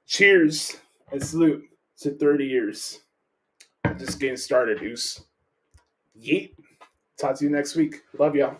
cheers and salute to 30 years. Just getting started, Deuce. Yeet. Talk to you next week. Love y'all.